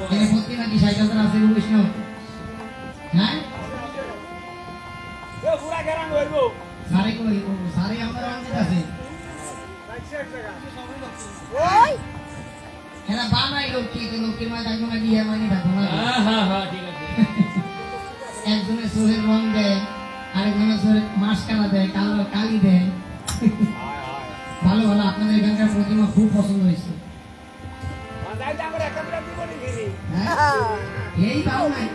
এখানে ভর্তি নাকি 60,000 আছে বৈষ্ণব? হ্যাঁ, সারে কই সারে আমার রামদিক আছে। ওই এরা বানাই লক্ষ্মী, তো লক্ষ্মীর মায় থাকবো না, বিয়ে মাইনি থাকবো না। একজনের চোখের রং দেয়, আরেকজনের চোখের মাসকালা দেয়, কালি দেয়। ভালো ভালো, আপনাদের এখানকার প্রতিমা খুব পছন্দ হয়েছে। হ্যাঁ? এই ভালো নাই,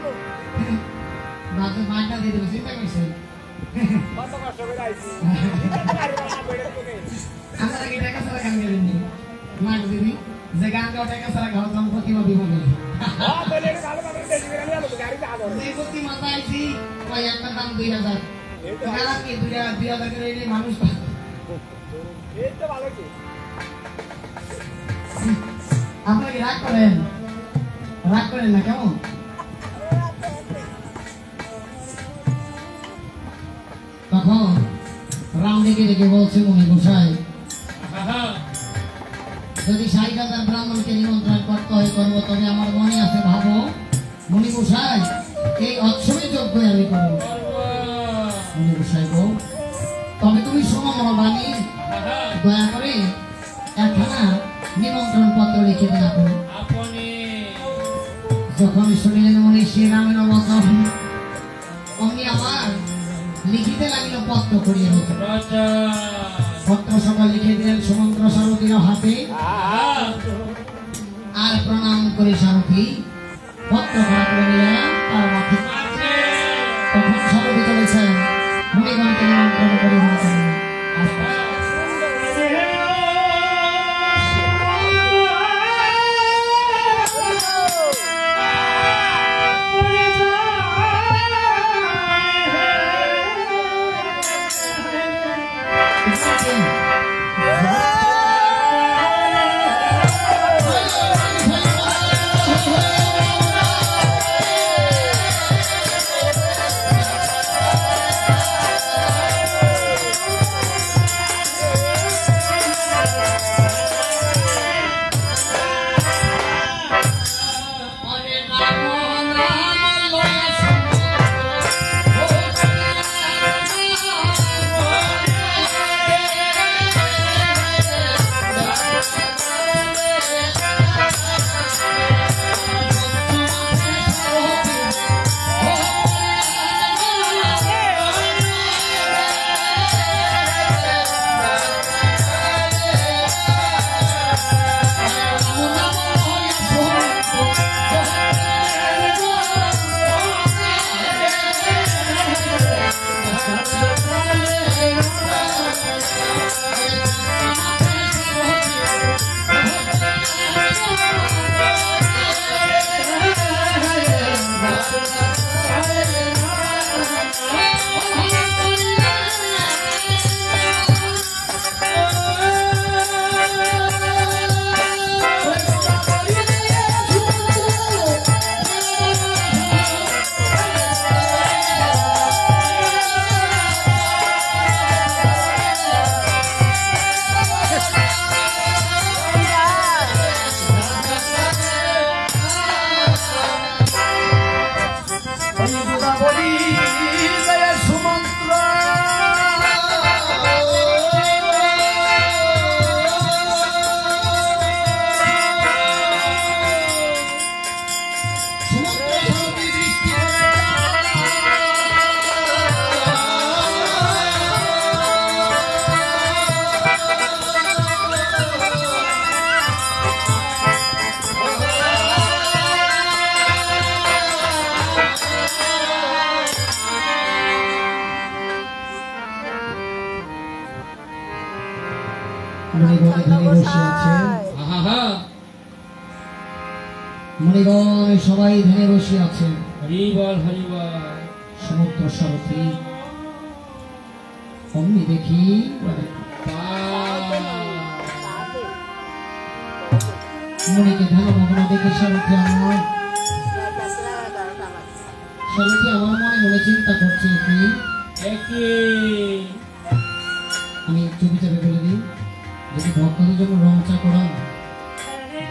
মাঠটা দিয়ে দেবো, চিন্তা করছেন? আপনারা কি টাকা ছাড়া গান গাবেন নি? মাঠ দিদি যে গান গাও টাকা ছাড়া গাও, তখন প্রতিমা দিব না। যে প্রতিমা চাইছি ওই একটা দাম 2,000, গালা কি 2,000 করে এনে মানুষ আপনারা কি রাগ করেন? রাগ করেন না কেমন? তখন রাম ডেকে ডেকে বলছে মুনি গোসাই, যদি 60,000 ব্রাহ্মণকে নিমন্ত্রণ করতে হয় করবো, তবে আমার মনে আছে ভাবো মুনি গোসাই এই অশ্বমেধ যজ্ঞ আমি করবো। মুনি গোসাই গো, তবে তুমি শোনো আমার বাণী, দয়া করে একখানা নিমন্ত্রণ পত্র লিখে দেন আপনি। যখন শুনিলেন মুনি শ্রীরামের বচন, অমনি আমার লিখিতে লাগিল পত্র করিয়া পত্র সকাল লিখে দিলেন সুমন্ত্র সারথীর হাতে। আর প্রণাম করে সারথী পত্র খারাপ করে নিলেন তার মাথে। তখন সারথী চলেছেন মুনিগণকে নিমন্ত্রণ করে মণিগণ এখানে বসে আছেন। আহা মণিগণ সবাই ধ্যানে বসে আছেন। হরি বল হরি বল। সমুদ্র সারথি অমনি দেখি মণিকে ধ্যান মগ্ন দেখে সারথি আমার মনে মনে চিন্তা করছে কি আমি চুপি চাপে বলে দিই, যদি ভক্তদের জন্য রং চা করান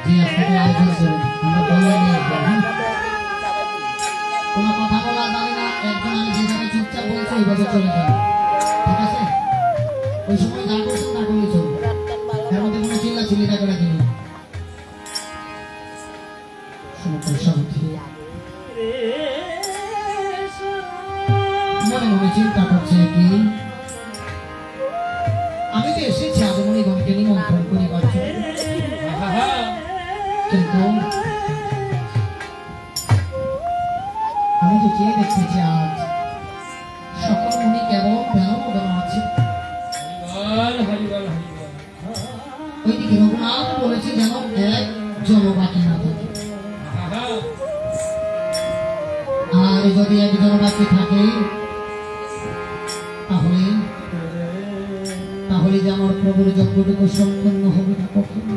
যে আপনাকে আয়োজন করেন আমরা বললে নিয়ে আসবো। কোনো কথা বলা যাবে না, একজন আমি যেভাবে চুপচাপ বলছি ওইভাবে চলে যাবে, ঠিক আছে? ওই সময় যা করছেন তা করলে চলবে, এর মধ্যে কোনো চিল্লা চিল্লিটা করে দিন। সমুদ্র সারথি মনে মনে চিন্তা করছে কি আমি তো এসেছি আদমণিগণকে নিমন্ত্রণ করিবার জন্য, কিন্তু আমি তো চেয়ে দেখতেছি আজ সকল মুনি কেবল ধ্যানমগ্ন আছে। ওইদিকে রঘুনাথ বলেছে যেন এক জন বাকি না থাকে, আর যদি একজন বাকি থাকে তাহলে যে আমার প্রভুর যজ্ঞটুকু সম্পন্ন হবে না কখনো।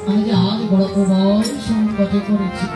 আমি যে আজ বড় প্রবল সংকটে করেছি।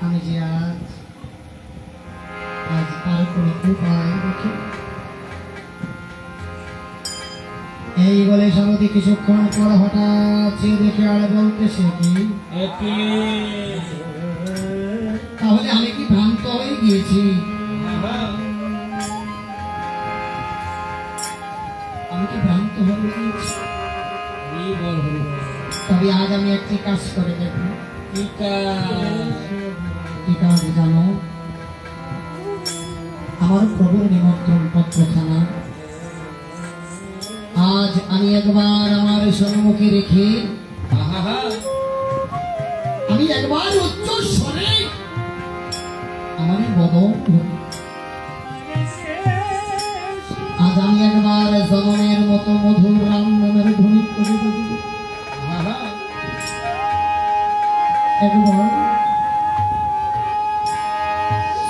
আমি যে আজ আর কোনো উপায় দেখি এই বলে সারথি কিছুক্ষণ পর হঠাৎ চেয়ে দেখে আর বলতেছে কি তাহলে আমি কি ভ্রান্ত হয়ে গিয়েছি? আমি কি ভ্রান্ত হয়ে গিয়েছি? তবে আজ আমি একটি কাজ করে দেখব। কি কাজ জানো? আমার প্রভুর নিমন্ত্রণ পত্রখানা আজ আমি একবার আমার সম্মুখে রেখে আমি একবার উচ্চ স্বরে আমার বদন আজ আমি একবার জনমের মতো মধুর রাম নামের ধ্বনি করে দেব। একবার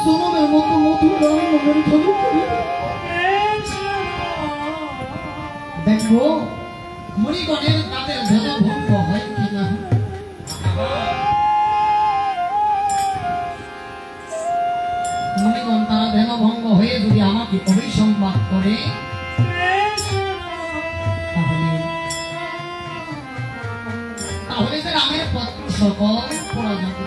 জনমের মতো মধুর রাম নামের ধ্বনি করে দেখবো মণিগণের তাদের ধ্যান ভঙ্গ হয় কিনা। মণিগণ তারা ধ্যান ভঙ্গ হয়ে যদি আমাকে অভিসম্বাদ করে তাহলে যে রামের পত্র সকল পড়া যাবে।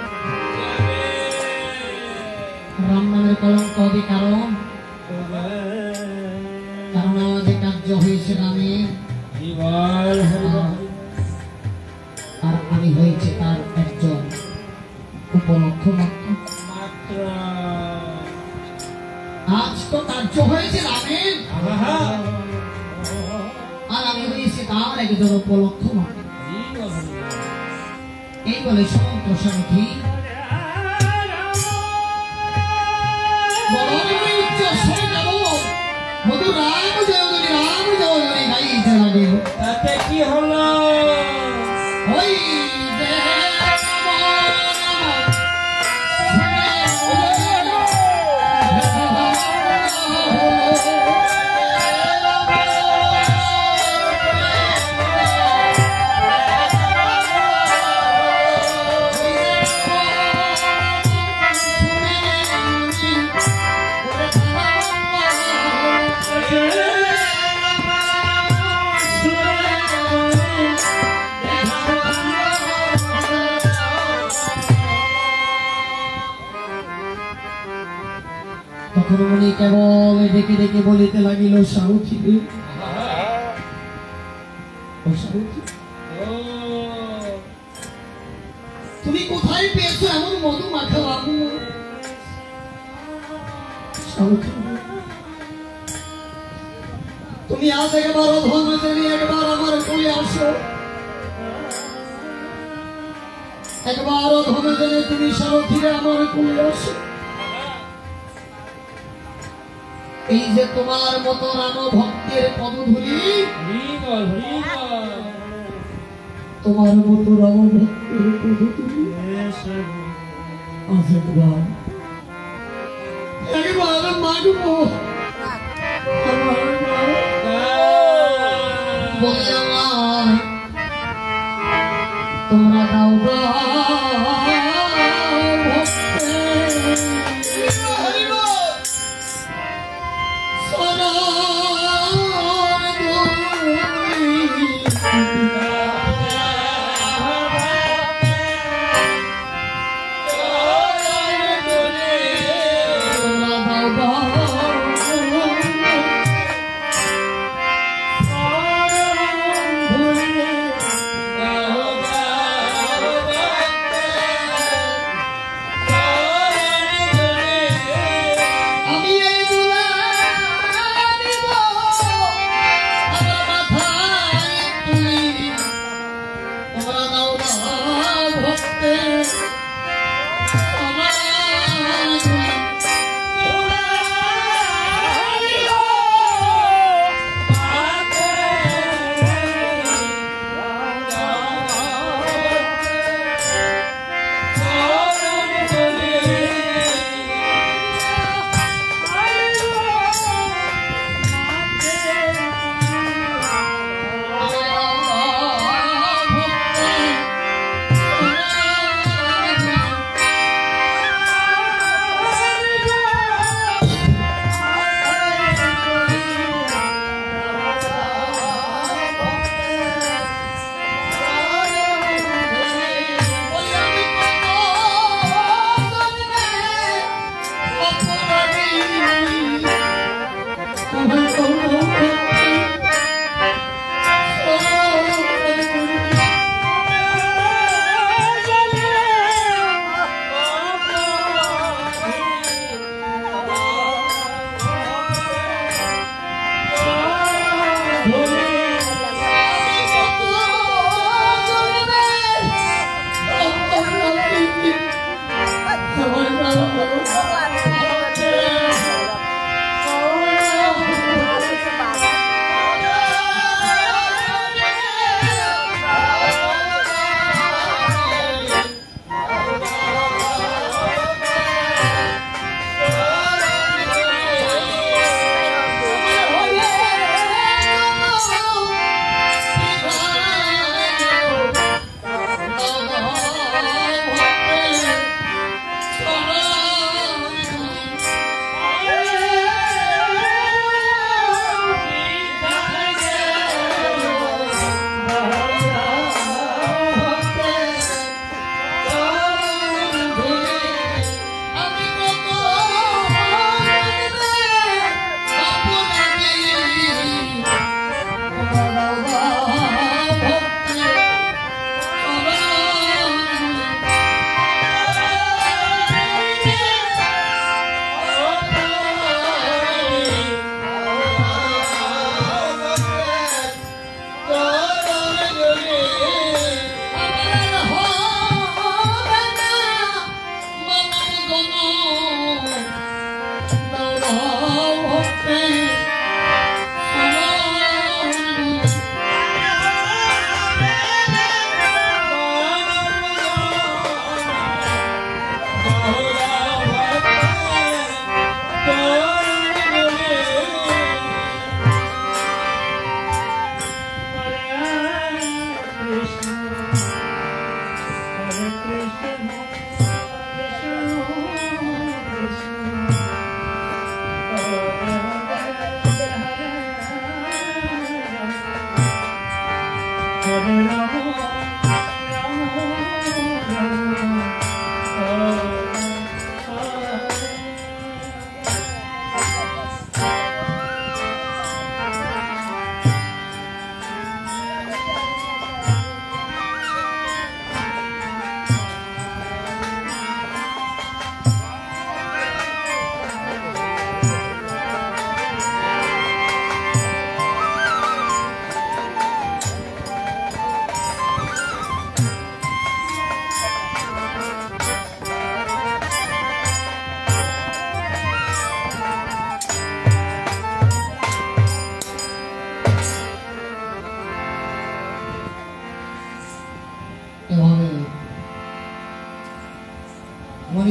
রাম নামের কলঙ্ক কারণ কারণ আমাদের কার্য হয়েছে রামের, আর আমি হয়েছে তার একজন উপলক্ষ মাত্র। আজ তো কার্য হয়েছে রামের, আর আমি হয়েছে তার একজন উপলক্ষ মাত্র। এই বলে সমস্ত সারথি মধুর রাম জয় গাইতে লাগিল। তাতে কি হলো? ওই তখন উনি কেবল ডেকে ডেকে বলিতে লাগিল, সারথি রে, ও সারথি, তুমি কোথায় পেয়েছো এমন মধু মাখা বাবু? সারথি, তুমি আজ একবার ধর্মচারী একবার আমার কোলে আসো, একবার ধর্মচারী তুমি সারথিরে আমার কোলে আসো। এই যে তোমার মতো রাম ভক্তের পদধূলি, তোমার মতো রাম ভক্তের পদধূলি আজ একবার মাগবো। বললাম তোমরা দাও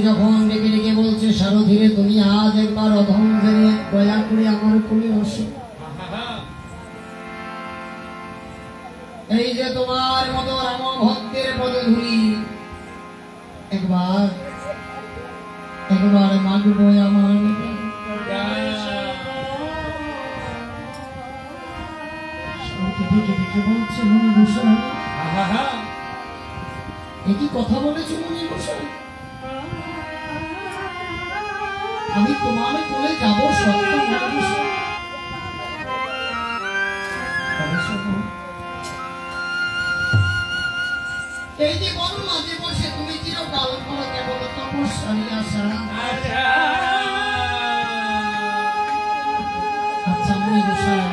সারথি যখন ডেকে ডেকে বলছে, সারথিরে তুমি আজ একবার অধম জেনে দয়া করে আমার কোলে আসো। এই যে তোমার মতো রাম ভক্তের পদে ধরি, একবার একবার মাগবো আমার। সারথি ডেকে ডেকে বলছে, মুনি গোসাই একই কথা বলেছো মুনি গোসাই, আমি তোমার কোলে যাবো সত্য মুনি গোসাই। এই যে বড় মাঝে বসে তুমি চিরকাল করো কেবল তপস্যারই আশা। আচ্ছা মুনি গোসাই,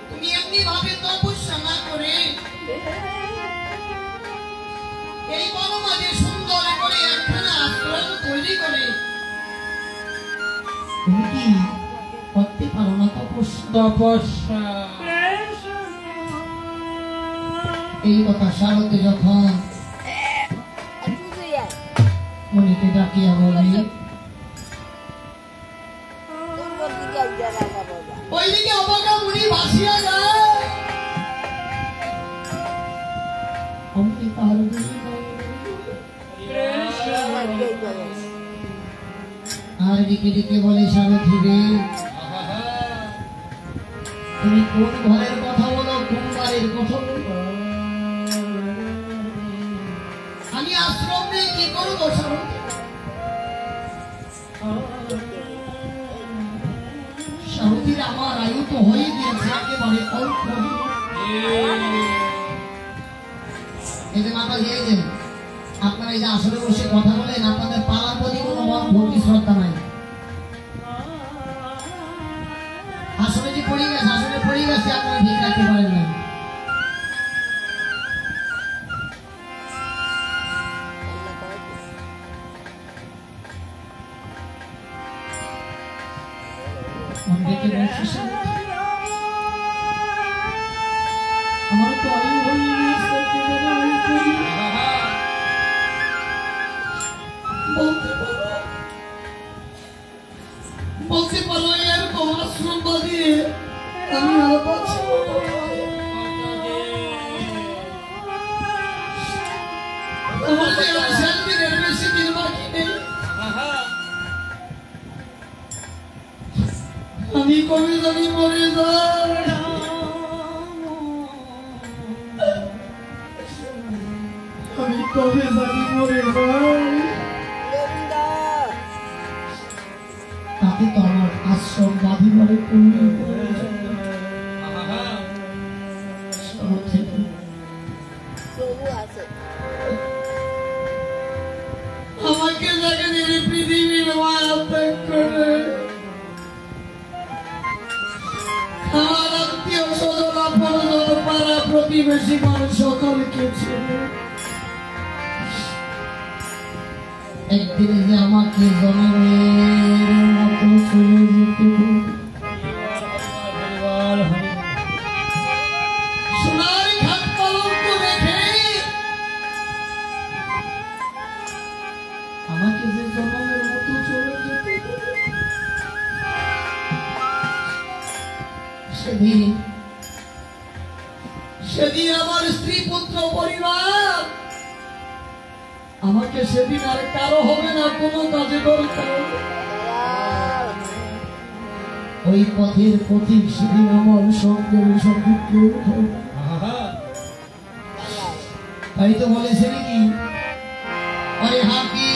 তুমি এমনি ভাবে তপস্যা না করে এই বড় মাঝে সুন্দর করে একখানা আশ্রম তৈরি করে তুমি কি করতে পারো না তপস্যা? এই কথা সারথি যখন মুনিকে ডাকিয়া বলি, ওইদিকে অবাকা মুনি ভাসিয়া যায়, অমনি তার আর ডেকে ডেকে বলে, সারথি রে তুমি কোন ঘরের কথা বলো, কোন বাড়ির কথা বলো, আমি আশ্রম নিয়ে কি করবো? সারথি সারথির আমার আয়ু তো হয়ে গিয়েছে একেবারে অল্প। এই যে মাতা দিয়ে যে আপনারা এই যে আসলে বসে কথা বলেন, আপনাদের পালার প্রতি কোনো ভক্তি শ্রদ্ধা নাই। আসলে যে পড়ে গেছে, আসলে পড়ে গেছে, আপনারা ঠিক রাখতে পারেন না। আমার তো আয়ু হয়ে গিয়েছে, বলতে পারো এরকম আশ্রম বাদিয়ে আমি আর পাচ্ছি বেশি দিন বাকি নেই। আমি কবে জানি মরে যাই, আমি কবে জানি মরে যাই। তাতে তো আমার আশ্রম বাঁধিবারে পুণ্য আমাকে দেখে দিলে পৃথিবীর মায়া ত্যাগ করে আমার আত্মীয় স্বজন আপনজন পাড়া প্রতিবেশী মানুষ সকলকে ছেড়ে একদিন যে আমাকে জনমের মতো চলে যেতে সোনার ঘাট কলঙ্ক রেখে আমাকে যে জনমের মতো চলে যেতে সেদিন আমার স্ত্রী পুত্র পরিবার আমাকে সেদিন আর কারো হবে না কোনো কাজে দরকার। ওই পথের পথিক সেদিন আমার সঙ্গের সঙ্গে কেউ হবে। তাই তো বলেছে নাকি, আরে হাকি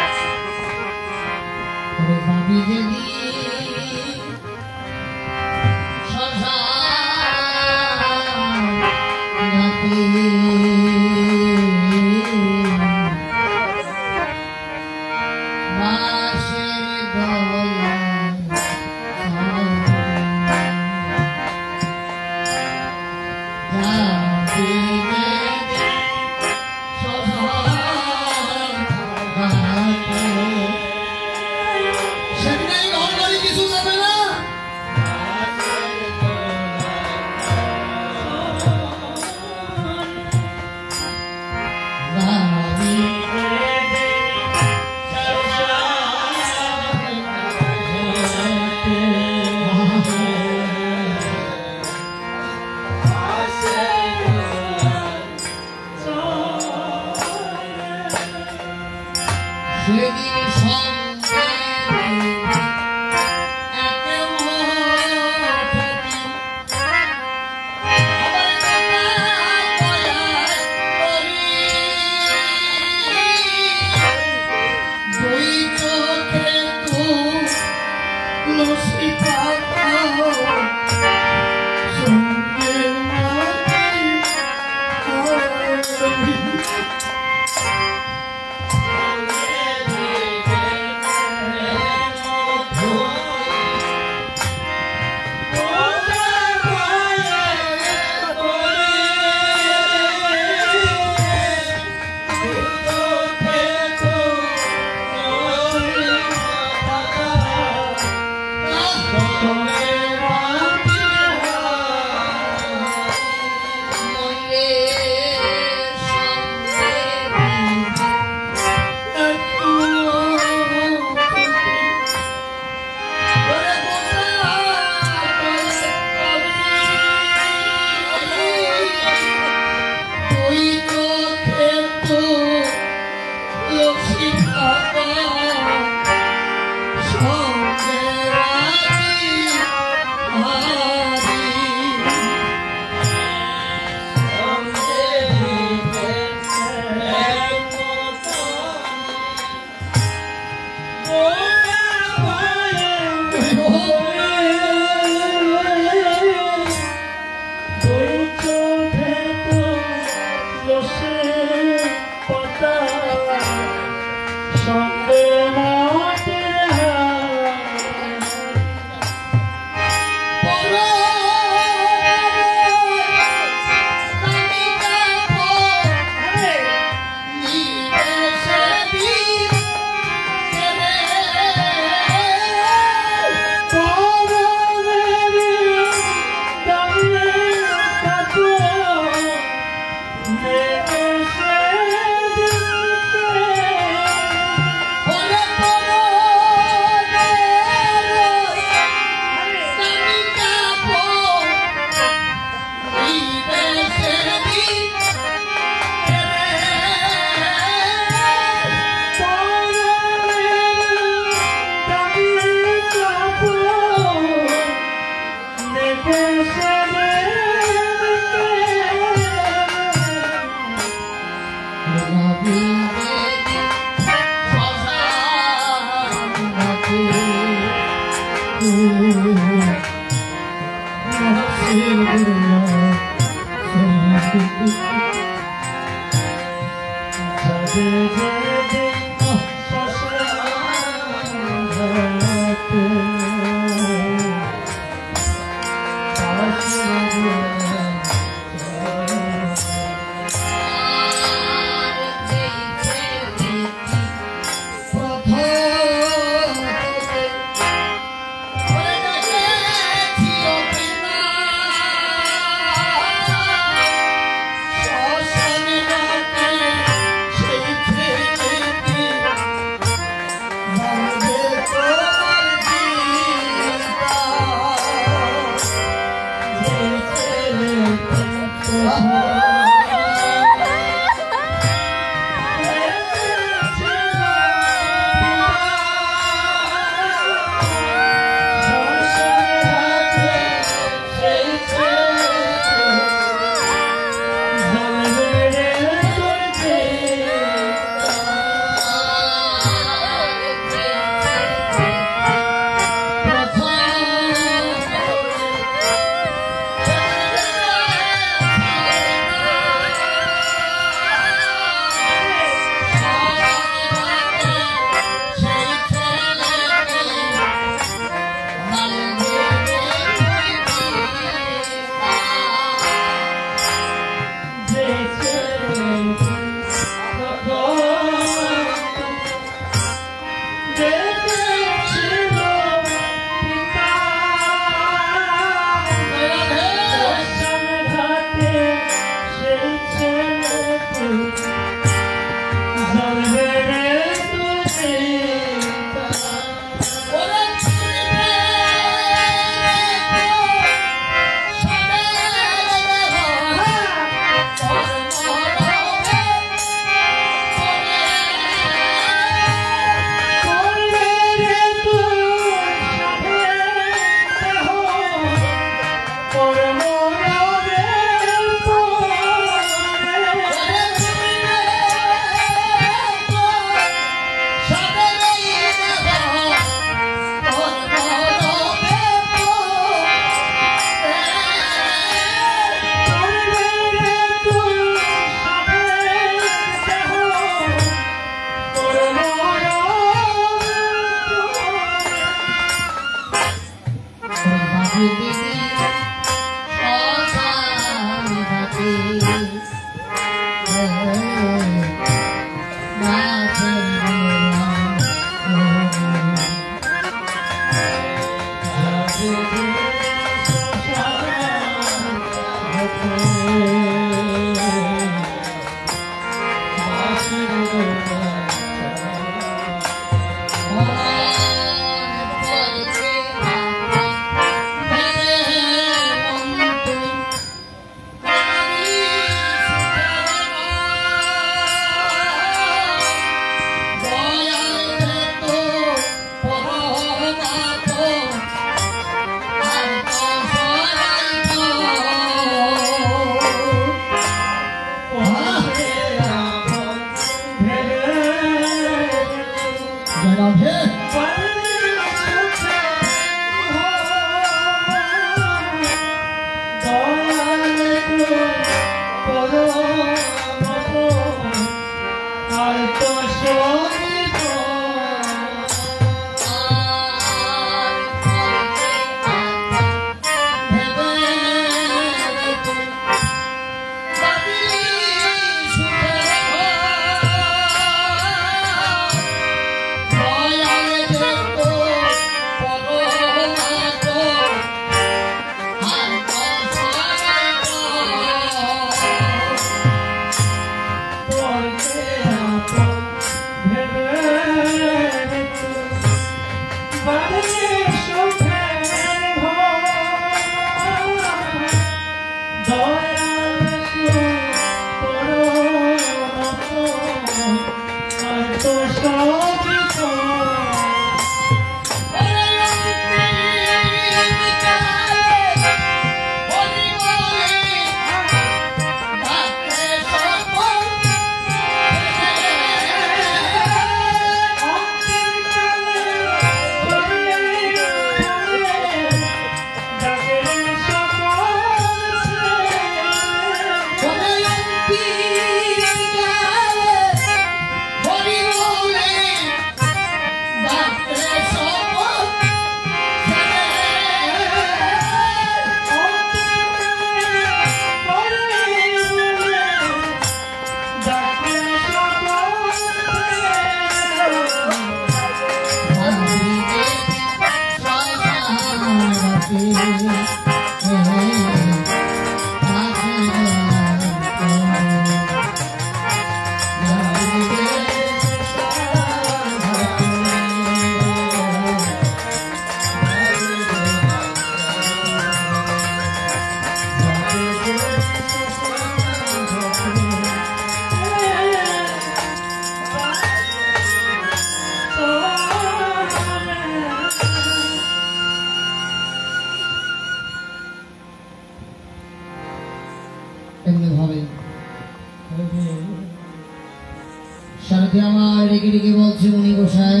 সারথি আমার ডেকে ডেকে বলছে উনি গোসাই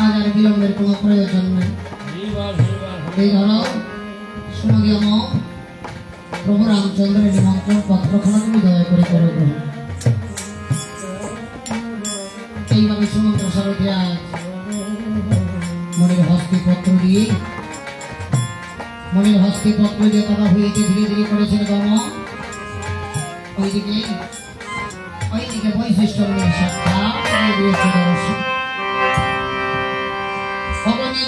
আজ আর বিলম্বের কোনো প্রয়োজন নেই। এই ধরো সুমদিয়ম প্রভু রামচন্দ্রের নিমন্ত্রণ পত্রখানা তুমি দয়া করে করে গ্রহণ। এইভাবে সুমন্ত্র সারথি আজ মনের হস্তে পত্র দিয়ে কথা হইতে ধীরে ধীরে করেছিল ধর্ম। ওইদিকে বৈশিষ্ট্য সাক্ষাৎ দিয়েছে দর্শন। মনে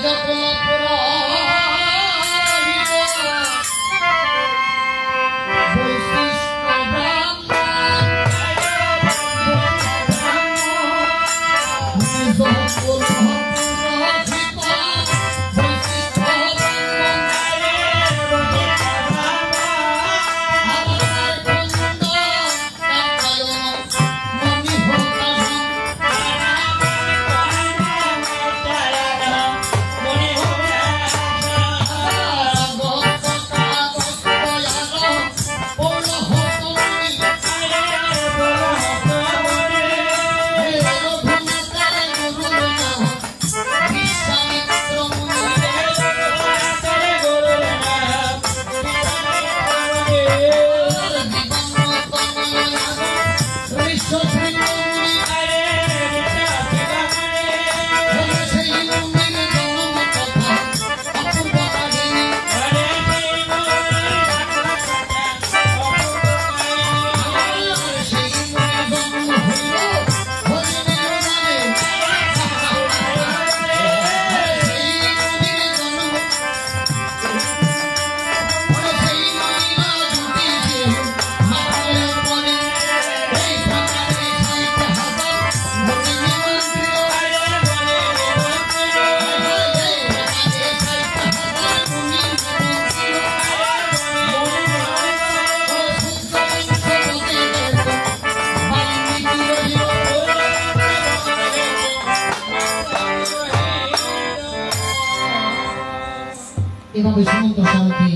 ভাবে সুমন্ত সারথী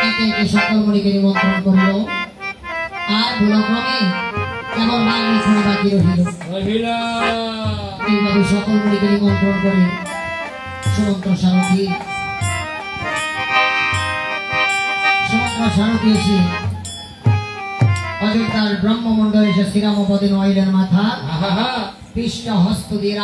একে একে সকল মণিকে নিমন্ত্রণ করিল। আর ভুলক্রমে কেবল মাগনি খানি বাকি রহিল। এইভাবে সকল মণিকে নিমন্ত্রণ করে সুমন্ত সারথী এসে অযোধ্যার ব্রহ্মমন্ডল এসে শ্রীরামপদে নইলেন মাথা, কৃষ্ণ হস্ত দিয়ে